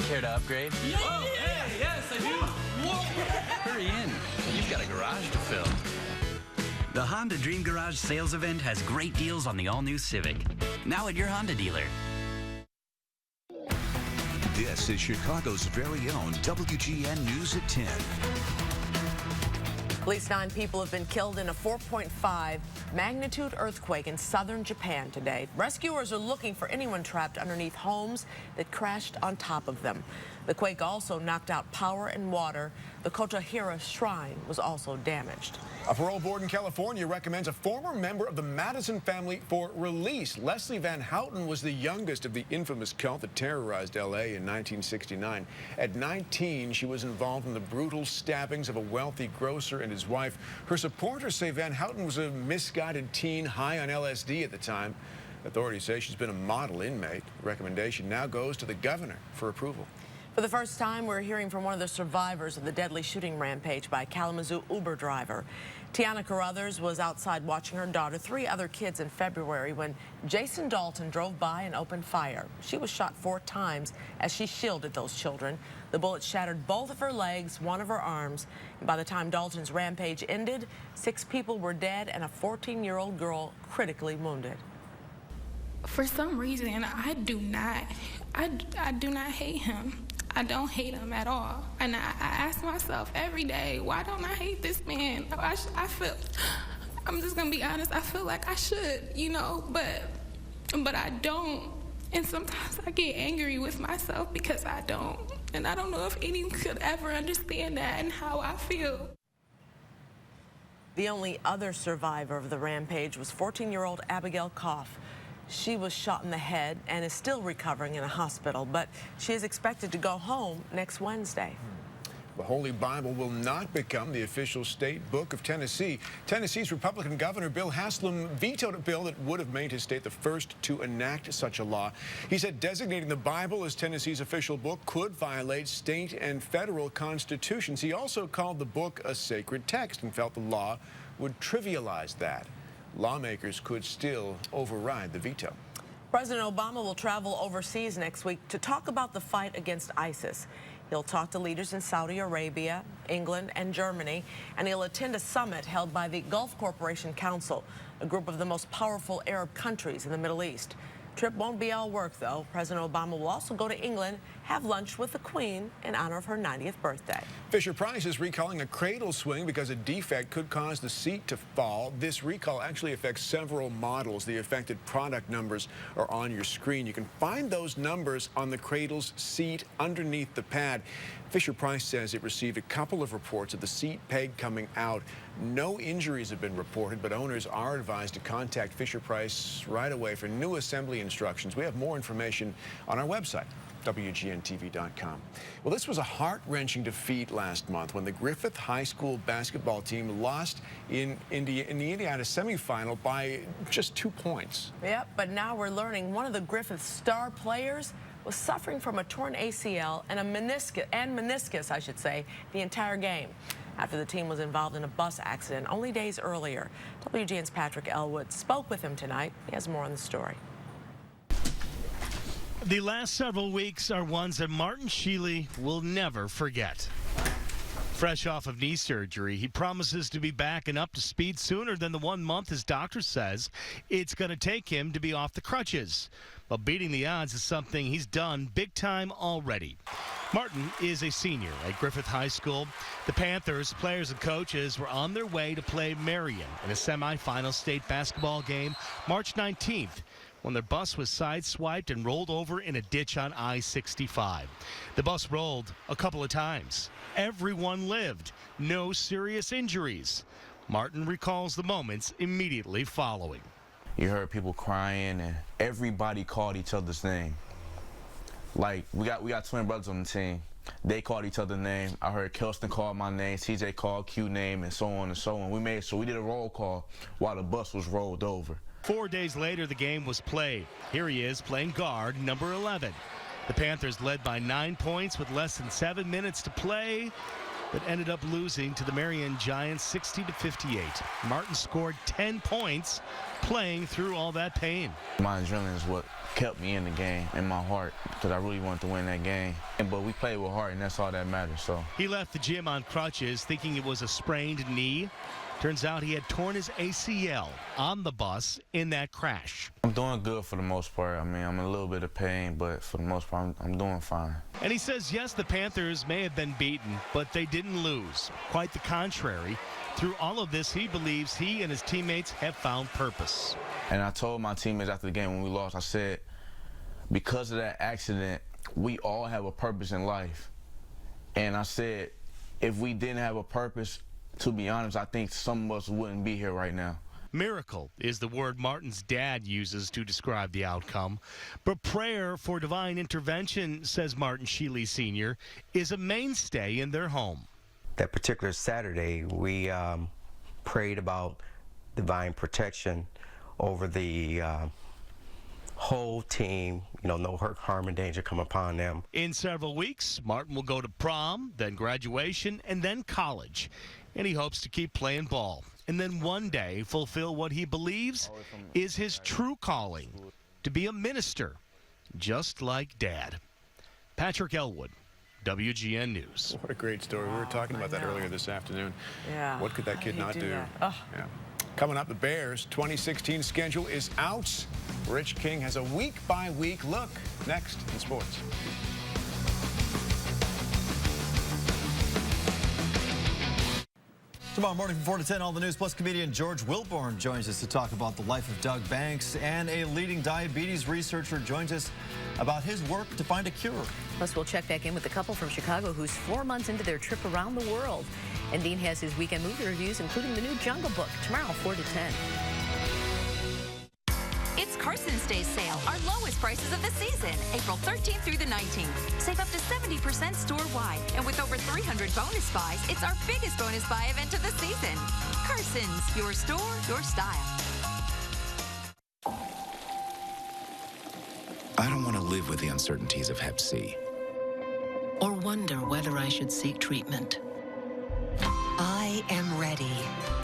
Care to upgrade? Oh, hey, yes, I do. Hurry in. You've got a garage to fill. The Honda Dream Garage sales event has great deals on the all-new Civic. Now at your Honda dealer. This is Chicago's very own WGN News at 10. At least 9 people have been killed in a 4.5 magnitude earthquake in southern Japan today. Rescuers are looking for anyone trapped underneath homes that crashed on top of them. The quake also knocked out power and water. The Kotahira Shrine was also damaged. A parole board in California recommends a former member of the Madison family for release. Leslie Van Houten was the youngest of the infamous cult that terrorized L.A. in 1969. At 19, she was involved in the brutal stabbings of a wealthy grocer and his wife. Her supporters say Van Houten was a misguided teen high on LSD at the time. Authorities say she's been a model inmate. The recommendation now goes to the governor for approval. For the first time, we're hearing from one of the survivors of the deadly shooting rampage by a Kalamazoo Uber driver. Tiana Carruthers was outside watching her daughter, 3 other kids in February when Jason Dalton drove by and opened fire. She was shot 4 times as she shielded those children. The bullet shattered both of her legs, 1 of her arms. And by the time Dalton's rampage ended, 6 people were dead and a 14-year-old girl critically wounded. For some reason, I do not hate him. I don't hate him at all. And I ask myself every day, why don't I hate this man? I feel, I'm just gonna be honest, I feel like I should, you know, but I don't. And sometimes I get angry with myself because I don't. And I don't know if anyone could ever understand that and how I feel. The only other survivor of the rampage was 14-year-old Abigail Koff. She was shot in the head and is still recovering in a hospital, but she is expected to go home next Wednesday. The Holy Bible will not become the official state book of Tennessee. Tennessee's Republican Governor Bill Haslam vetoed a bill that would have made his state the first to enact such a law. He said designating the Bible as Tennessee's official book could violate state and federal constitutions. He also called the book a sacred text and felt the law would trivialize that. Lawmakers could still override the veto. President Obama will travel overseas next week to talk about the fight against ISIS. He'll talk to leaders in Saudi Arabia, England, and Germany, and he'll attend a summit held by the Gulf Cooperation Council, a group of the most powerful Arab countries in the Middle East. Trip won't be all work, though. President Obama will also go to England, have lunch with the Queen in honor of her 90th birthday. Fisher-Price is recalling a cradle swing because a defect could cause the seat to fall. This recall actually affects several models. The affected product numbers are on your screen. You can find those numbers on the cradle's seat underneath the pad. Fisher-Price says it received a couple of reports of the seat peg coming out. No injuries have been reported, but owners are advised to contact Fisher-Price right away for new assembly instructions. We have more information on our website, WGNTV.com. Well, this was a heart-wrenching defeat last month when the Griffith High School basketball team lost in the Indiana semifinal by just 2 points. Yep, but now we're learning one of the Griffith star players was suffering from a torn ACL and a meniscus, I should say, the entire game after the team was involved in a bus accident only days earlier. WGN's Patrick Elwood spoke with him tonight. He has more on the story. The last several weeks are ones that Martin Sheely will never forget. Fresh off of knee surgery, he promises to be back and up to speed sooner than the 1 month his doctor says it's going to take him to be off the crutches. But beating the odds is something he's done big time already. Martin is a senior at Griffith High School. The Panthers, players and coaches, were on their way to play Marion in a semifinal state basketball game March 19th. When their bus was sideswiped and rolled over in a ditch on I-65. The bus rolled a couple of times. Everyone lived. No serious injuries. Martin recalls the moments immediately following. You heard people crying and everybody called each other's name. Like, we got twin brothers on the team. They called each other's name. I heard Kelston call my name, CJ called Q name, and so on and so on. We did a roll call while the bus was rolled over. 4 days later, the game was played. Here he is playing guard, number 11. The Panthers led by 9 points with less than 7 minutes to play, but ended up losing to the Marion Giants 60-58. Martin scored 10 points playing through all that pain. My adrenaline is what kept me in the game, in my heart, because I really wanted to win that game. But we played with heart, and that's all that matters. So he left the gym on crutches, thinking it was a sprained knee. Turns out he had torn his ACL on the bus in that crash. I'm doing good for the most part. I mean, I'm in a little bit of pain, but for the most part, I'm doing fine. And he says, yes, the Panthers may have been beaten, but they didn't lose. Quite the contrary. Through all of this, he believes he and his teammates have found purpose. And I told my teammates after the game when we lost, I said, because of that accident, we all have a purpose in life. And I said, if we didn't have a purpose, to be honest, I think some of us wouldn't be here right now. Miracle is the word Martin's dad uses to describe the outcome. But prayer for divine intervention, says Martin Sheely Sr., is a mainstay in their home. That particular Saturday, we prayed about divine protection over the whole team, no hurt, harm, and danger come upon them. In several weeks, Martin will go to prom, then graduation, and then college. And he hopes to keep playing ball. And then one day fulfill what he believes is his true calling, to be a minister, just like Dad. Patrick Elwood, WGN News. What a great story. We were talking about that earlier this afternoon. Yeah. What could that kid not do? Oh. Yeah. Coming up, the Bears' 2016 schedule is out. Rich King has a week-by-week look. Next in sports. Tomorrow morning from 4 to 10, All the News Plus comedian George Wilborn joins us to talk about the life of Doug Banks, and a leading diabetes researcher joins us about his work to find a cure. Plus, we'll check back in with the couple from Chicago who's 4 months into their trip around the world. And Dean has his weekend movie reviews, including the new Jungle Book, tomorrow, 4 to 10. It's Carson's Day sale, our lowest prices of the season, April 13th through the 19th. Save up to 70% store-wide, and with over 300 bonus buys, it's our biggest bonus buy event of the season. Carson's, your store, your style. I don't want to live with the uncertainties of Hep C. Or wonder whether I should seek treatment. I am ready.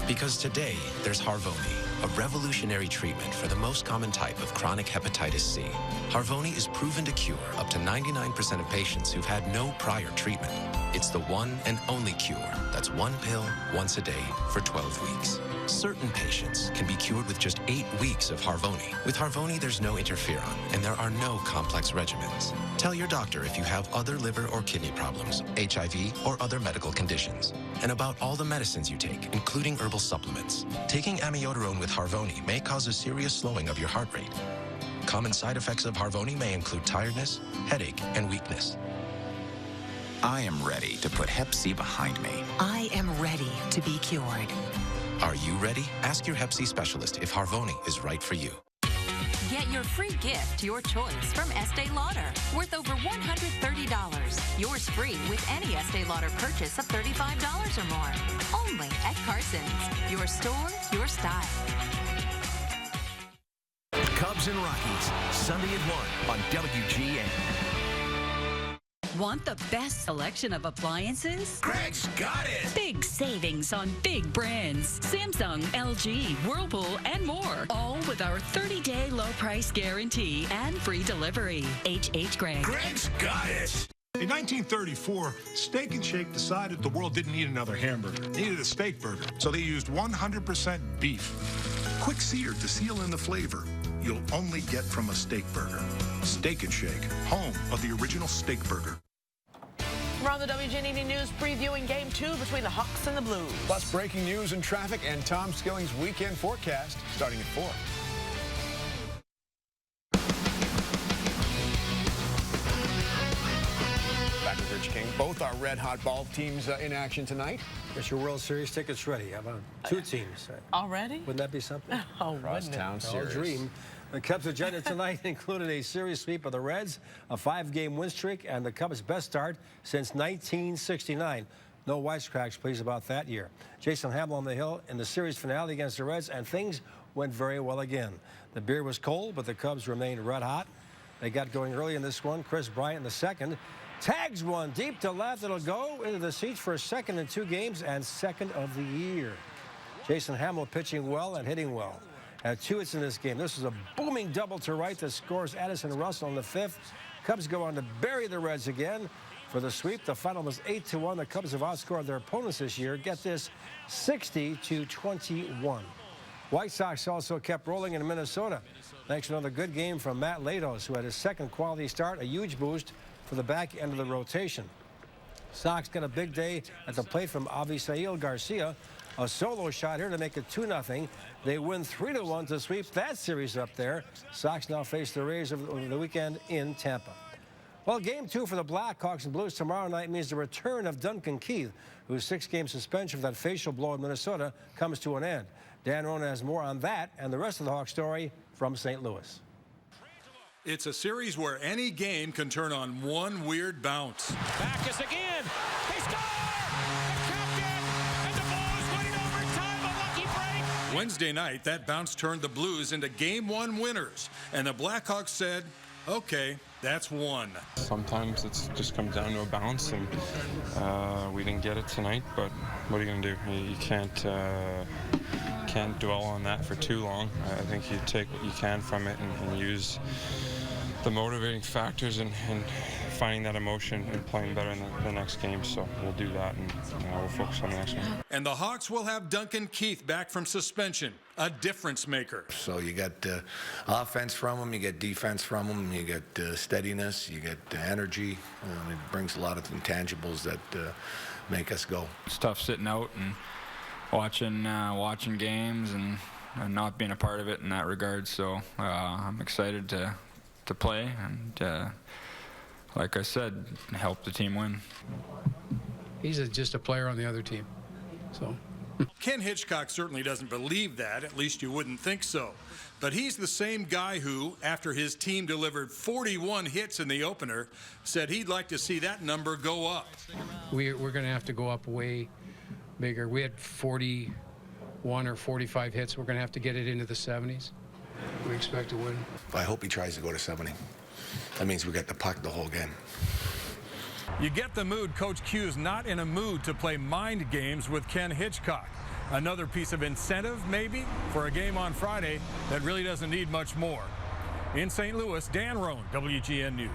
Because today, there's Harvoni, a revolutionary treatment for the most common type of chronic hepatitis C. Harvoni is proven to cure up to 99% of patients who've had no prior treatment. It's the one and only cure that's one pill once a day for 12 weeks. Certain patients can be cured with just 8 weeks of Harvoni. With Harvoni, there's no interferon, and there are no complex regimens. Tell your doctor if you have other liver or kidney problems, HIV, or other medical conditions, and about all the medicines you take, including herbal supplements. Taking amiodarone with Harvoni may cause a serious slowing of your heart rate. Common side effects of Harvoni may include tiredness, headache, and weakness. I am ready to put Hep C behind me. I am ready to be cured. Are you ready? Ask your Hep C specialist if Harvoni is right for you. Get your free gift, your choice, from Estee Lauder, worth over $130. Yours free with any Estee Lauder purchase of $35 or more. Only at Carson's. Your store, your style. Cubs and Rockies, Sunday at 1 on WGN. Want the best selection of appliances? Greg's got it! Big savings on big brands. Samsung, LG, Whirlpool, and more. All with our 30-day low price guarantee and free delivery. H.H. Gregg. Greg's got it! In 1934, Steak and Shake decided the world didn't need another hamburger. It needed a steak burger. So they used 100% beef. Quick seared to seal in the flavor you'll only get from a steak burger. Steak and Shake, home of the original steak burger. We're on the WGN News previewing Game 2 between the Hawks and the Blues. Plus breaking news and traffic and Tom Skilling's weekend forecast starting at 4. Back with Rich King. Both our red-hot ball teams in action tonight. Get your World Series tickets ready. How about 2 teams? Already? Wouldn't that be something? Oh, Crosstown Series. Dream. The Cubs' agenda tonight included a series sweep of the Reds, a 5-game win streak, and the Cubs' best start since 1969. No wisecracks, please, about that year. Jason Hamill on the hill in the series finale against the Reds, and things went very well again. The beer was cold, but the Cubs remained red hot. They got going early in this one. Chris Bryant in the second. Tags one deep to left. It'll go into the seats for a second in 2 games and second of the year. Jason Hamill pitching well and hitting well. Had 2 hits in this game. This is a booming double to right that scores Addison Russell in the 5th. Cubs go on to bury the Reds again. for the sweep. The final was 8-1. The Cubs have outscored their opponents this year. Get this, 60-21. White Sox also kept rolling in Minnesota, thanks to another good game from Matt Latos, who had his second quality start, a huge boost for the back end of the rotation. Sox got a big day at the plate from Avisail Garcia. A solo shot here to make it 2-0. They win 3-1 to sweep that series up there. Sox now face the Rays over the weekend in Tampa. Well, game 2 for the Blackhawks and Blues tomorrow night means the return of Duncan Keith, whose 6-game suspension for that facial blow in Minnesota comes to an end. Dan Rona has more on that and the rest of the Hawks story from St. Louis. It's a series where any game can turn on one weird bounce. Backus again. They score! The captain and the Blues winning overtime. A lucky break. Wednesday night, that bounce turned the Blues into Game 1 winners. And the Blackhawks said, okay, that's one. Sometimes it just comes down to a bounce, and we didn't get it tonight, but what are you going to do? You can't dwell on that for too long. I think you take what you can from it and use the motivating factors and finding that emotion and playing better in the next game. So we'll do that, and we'll focus on the next one. And the Hawks will have Duncan Keith back from suspension, a difference maker. So you get offense from him, you get defense from him, you get steadiness, you get energy. It brings a lot of intangibles that make us go. It's tough sitting out and watching games and not being a part of it in that regard. So I'm excited to play and, like I said, help the team win. He's just a player on the other team. So. Ken Hitchcock certainly doesn't believe that. At least you wouldn't think so. But he's the same guy who, after his team delivered 41 hits in the opener, said he'd like to see that number go up. We're going to have to go up way bigger. We had 41 or 45 hits. We're going to have to get it into the 70s. We expect to win. I hope he tries to go to 70. That means we get the puck the whole game. You get the mood. Coach Q's not in a mood to play mind games with Ken Hitchcock. Another piece of incentive, maybe, for a game on Friday that really doesn't need much more. In St. Louis, Dan Roan, WGN News.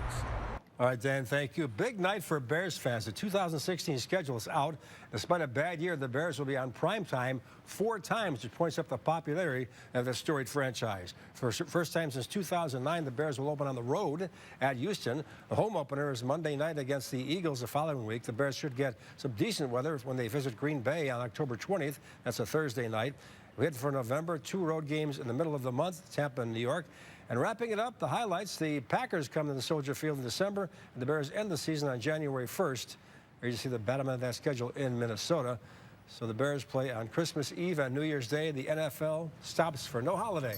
All right, Dan, thank you. Big night for Bears fans. The 2016 schedule is out. Despite a bad year, the Bears will be on primetime 4 times, which points up the popularity of the storied franchise. For the first time since 2009, the Bears will open on the road at Houston. The home opener is Monday night against the Eagles the following week. The Bears should get some decent weather when they visit Green Bay on October 20th. That's a Thursday night. We head for November, 2 road games in the middle of the month, Tampa and New York. And wrapping it up, the highlights, the Packers come to the Soldier Field in December, and the Bears end the season on January 1st. Here you see the bottom of that schedule in Minnesota. So the Bears play on Christmas Eve and New Year's Day. The NFL stops for no holiday.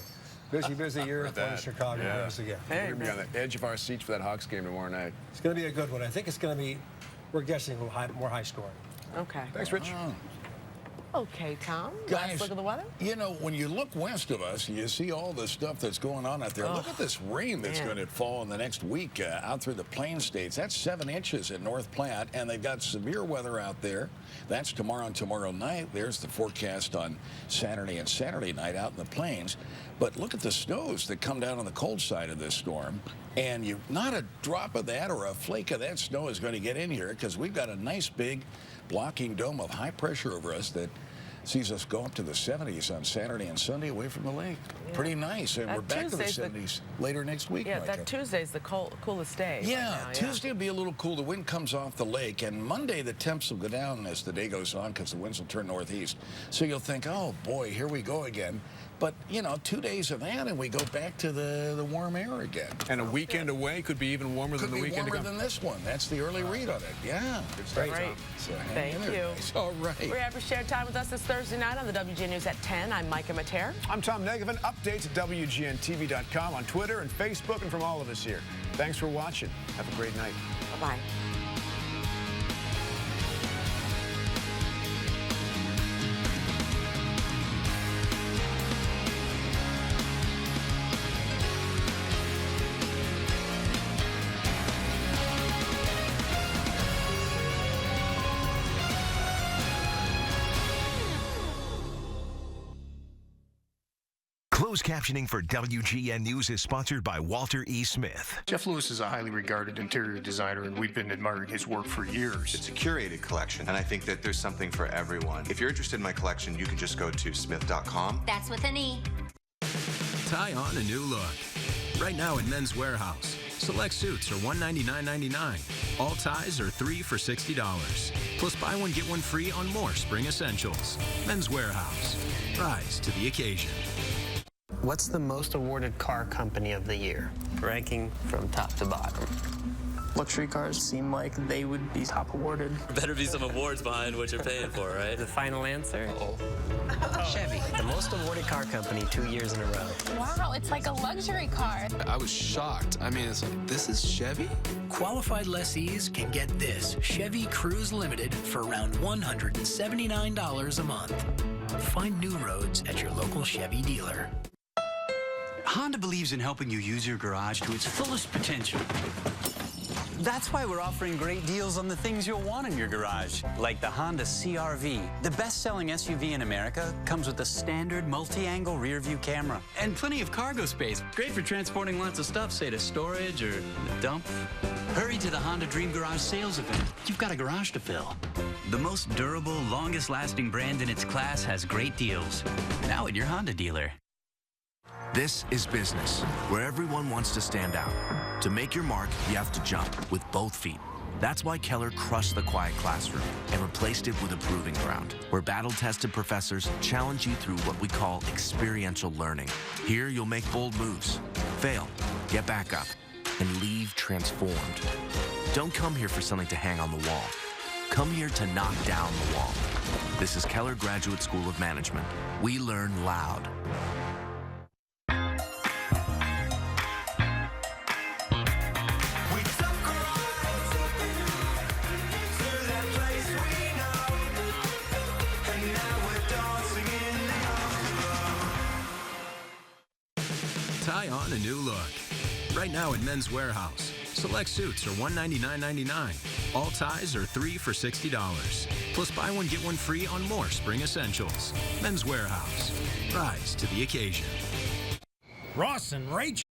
Busy year for Chicago Bears again. We're going to be on the edge of our seats for that Hawks game tomorrow night. It's going to be a good one. I think it's going to be, we're guessing, a little more high scoring. Okay. Thanks, Rich. Okay, Tom. Guys, let's look at the weather. You know, when you look west of us, you see all the stuff that's going on out there. Look at this rain that's going to fall in the next week out through the Plain States. That's 7 inches at North Platte, and they've got severe weather out there. That's tomorrow and tomorrow night. There's the forecast on Saturday and Saturday night out in the Plains. But look at the snows that come down on the cold side of this storm. And not a drop of that or a flake of that snow is going to get in here because we've got a nice big blocking dome of high pressure over us that sees us go up to the 70s on Saturday and Sunday away from the lake. Yeah. Pretty nice. And we're back to the 70s later next week. Yeah, that Tuesday's the coolest day. Yeah, right now, Tuesday will be a little cool. The wind comes off the lake. And Monday, the temps will go down as the day goes on because the winds will turn northeast. So you'll think, oh, boy, here we go again. But, 2 days of that, and we go back to the warm air again. And a weekend away could be even warmer than the weekend warmer than this one. That's the early read on it. Yeah. Good stuff, Tom. So Thank you. All right. We're happy to share time with us this Thursday night on the WGN News at 10. I'm Micah Mater. I'm Tom Negevin. Updates at WGNTV.com, on Twitter and Facebook, and from all of us here. Thanks for watching. Have a great night. Bye-bye. Closed captioning for WGN News is sponsored by Walter E. Smith. Jeff Lewis is a highly regarded interior designer, and we've been admiring his work for years. It's a curated collection, and I think that there's something for everyone. If you're interested in my collection, you can just go to smith.com. That's with an E. Tie on a new look. Right now at Men's Warehouse. Select suits are $199.99. All ties are $3 for $60. Plus buy one, get one free on more spring essentials. Men's Warehouse. Rise to the occasion. What's the most awarded car company of the year? Ranking from top to bottom. Luxury cars seem like they would be top awarded. Better be some awards behind what you're paying for, right? The final answer? Uh-oh. Chevy, the most awarded car company 2 years in a row. Wow, it's like a luxury car. I was shocked. I mean, it's like, this is Chevy? Qualified lessees can get this Chevy Cruise Limited for around $179 a month. Find new roads at your local Chevy dealer. Honda believes in helping you use your garage to its fullest potential. That's why we're offering great deals on the things you'll want in your garage, like the Honda CR-V. The best-selling SUV in America comes with a standard multi-angle rear-view camera and plenty of cargo space. Great for transporting lots of stuff, say to storage or the dump. Hurry to the Honda Dream Garage sales event. You've got a garage to fill. The most durable, longest-lasting brand in its class has great deals. Now at your Honda dealer. This is business, where everyone wants to stand out. To make your mark, you have to jump with both feet. That's why Keller crushed the quiet classroom and replaced it with a proving ground, where battle-tested professors challenge you through what we call experiential learning. Here, you'll make bold moves, fail, get back up, and leave transformed. Don't come here for something to hang on the wall. Come here to knock down the wall. This is Keller Graduate School of Management. We learn loud. Tie on a new look. Right now at Men's Warehouse. Select suits are $199.99. All ties are $3 for $60. Plus buy one, get one free on more spring essentials. Men's Warehouse. Rise to the occasion. Ross and Rachel.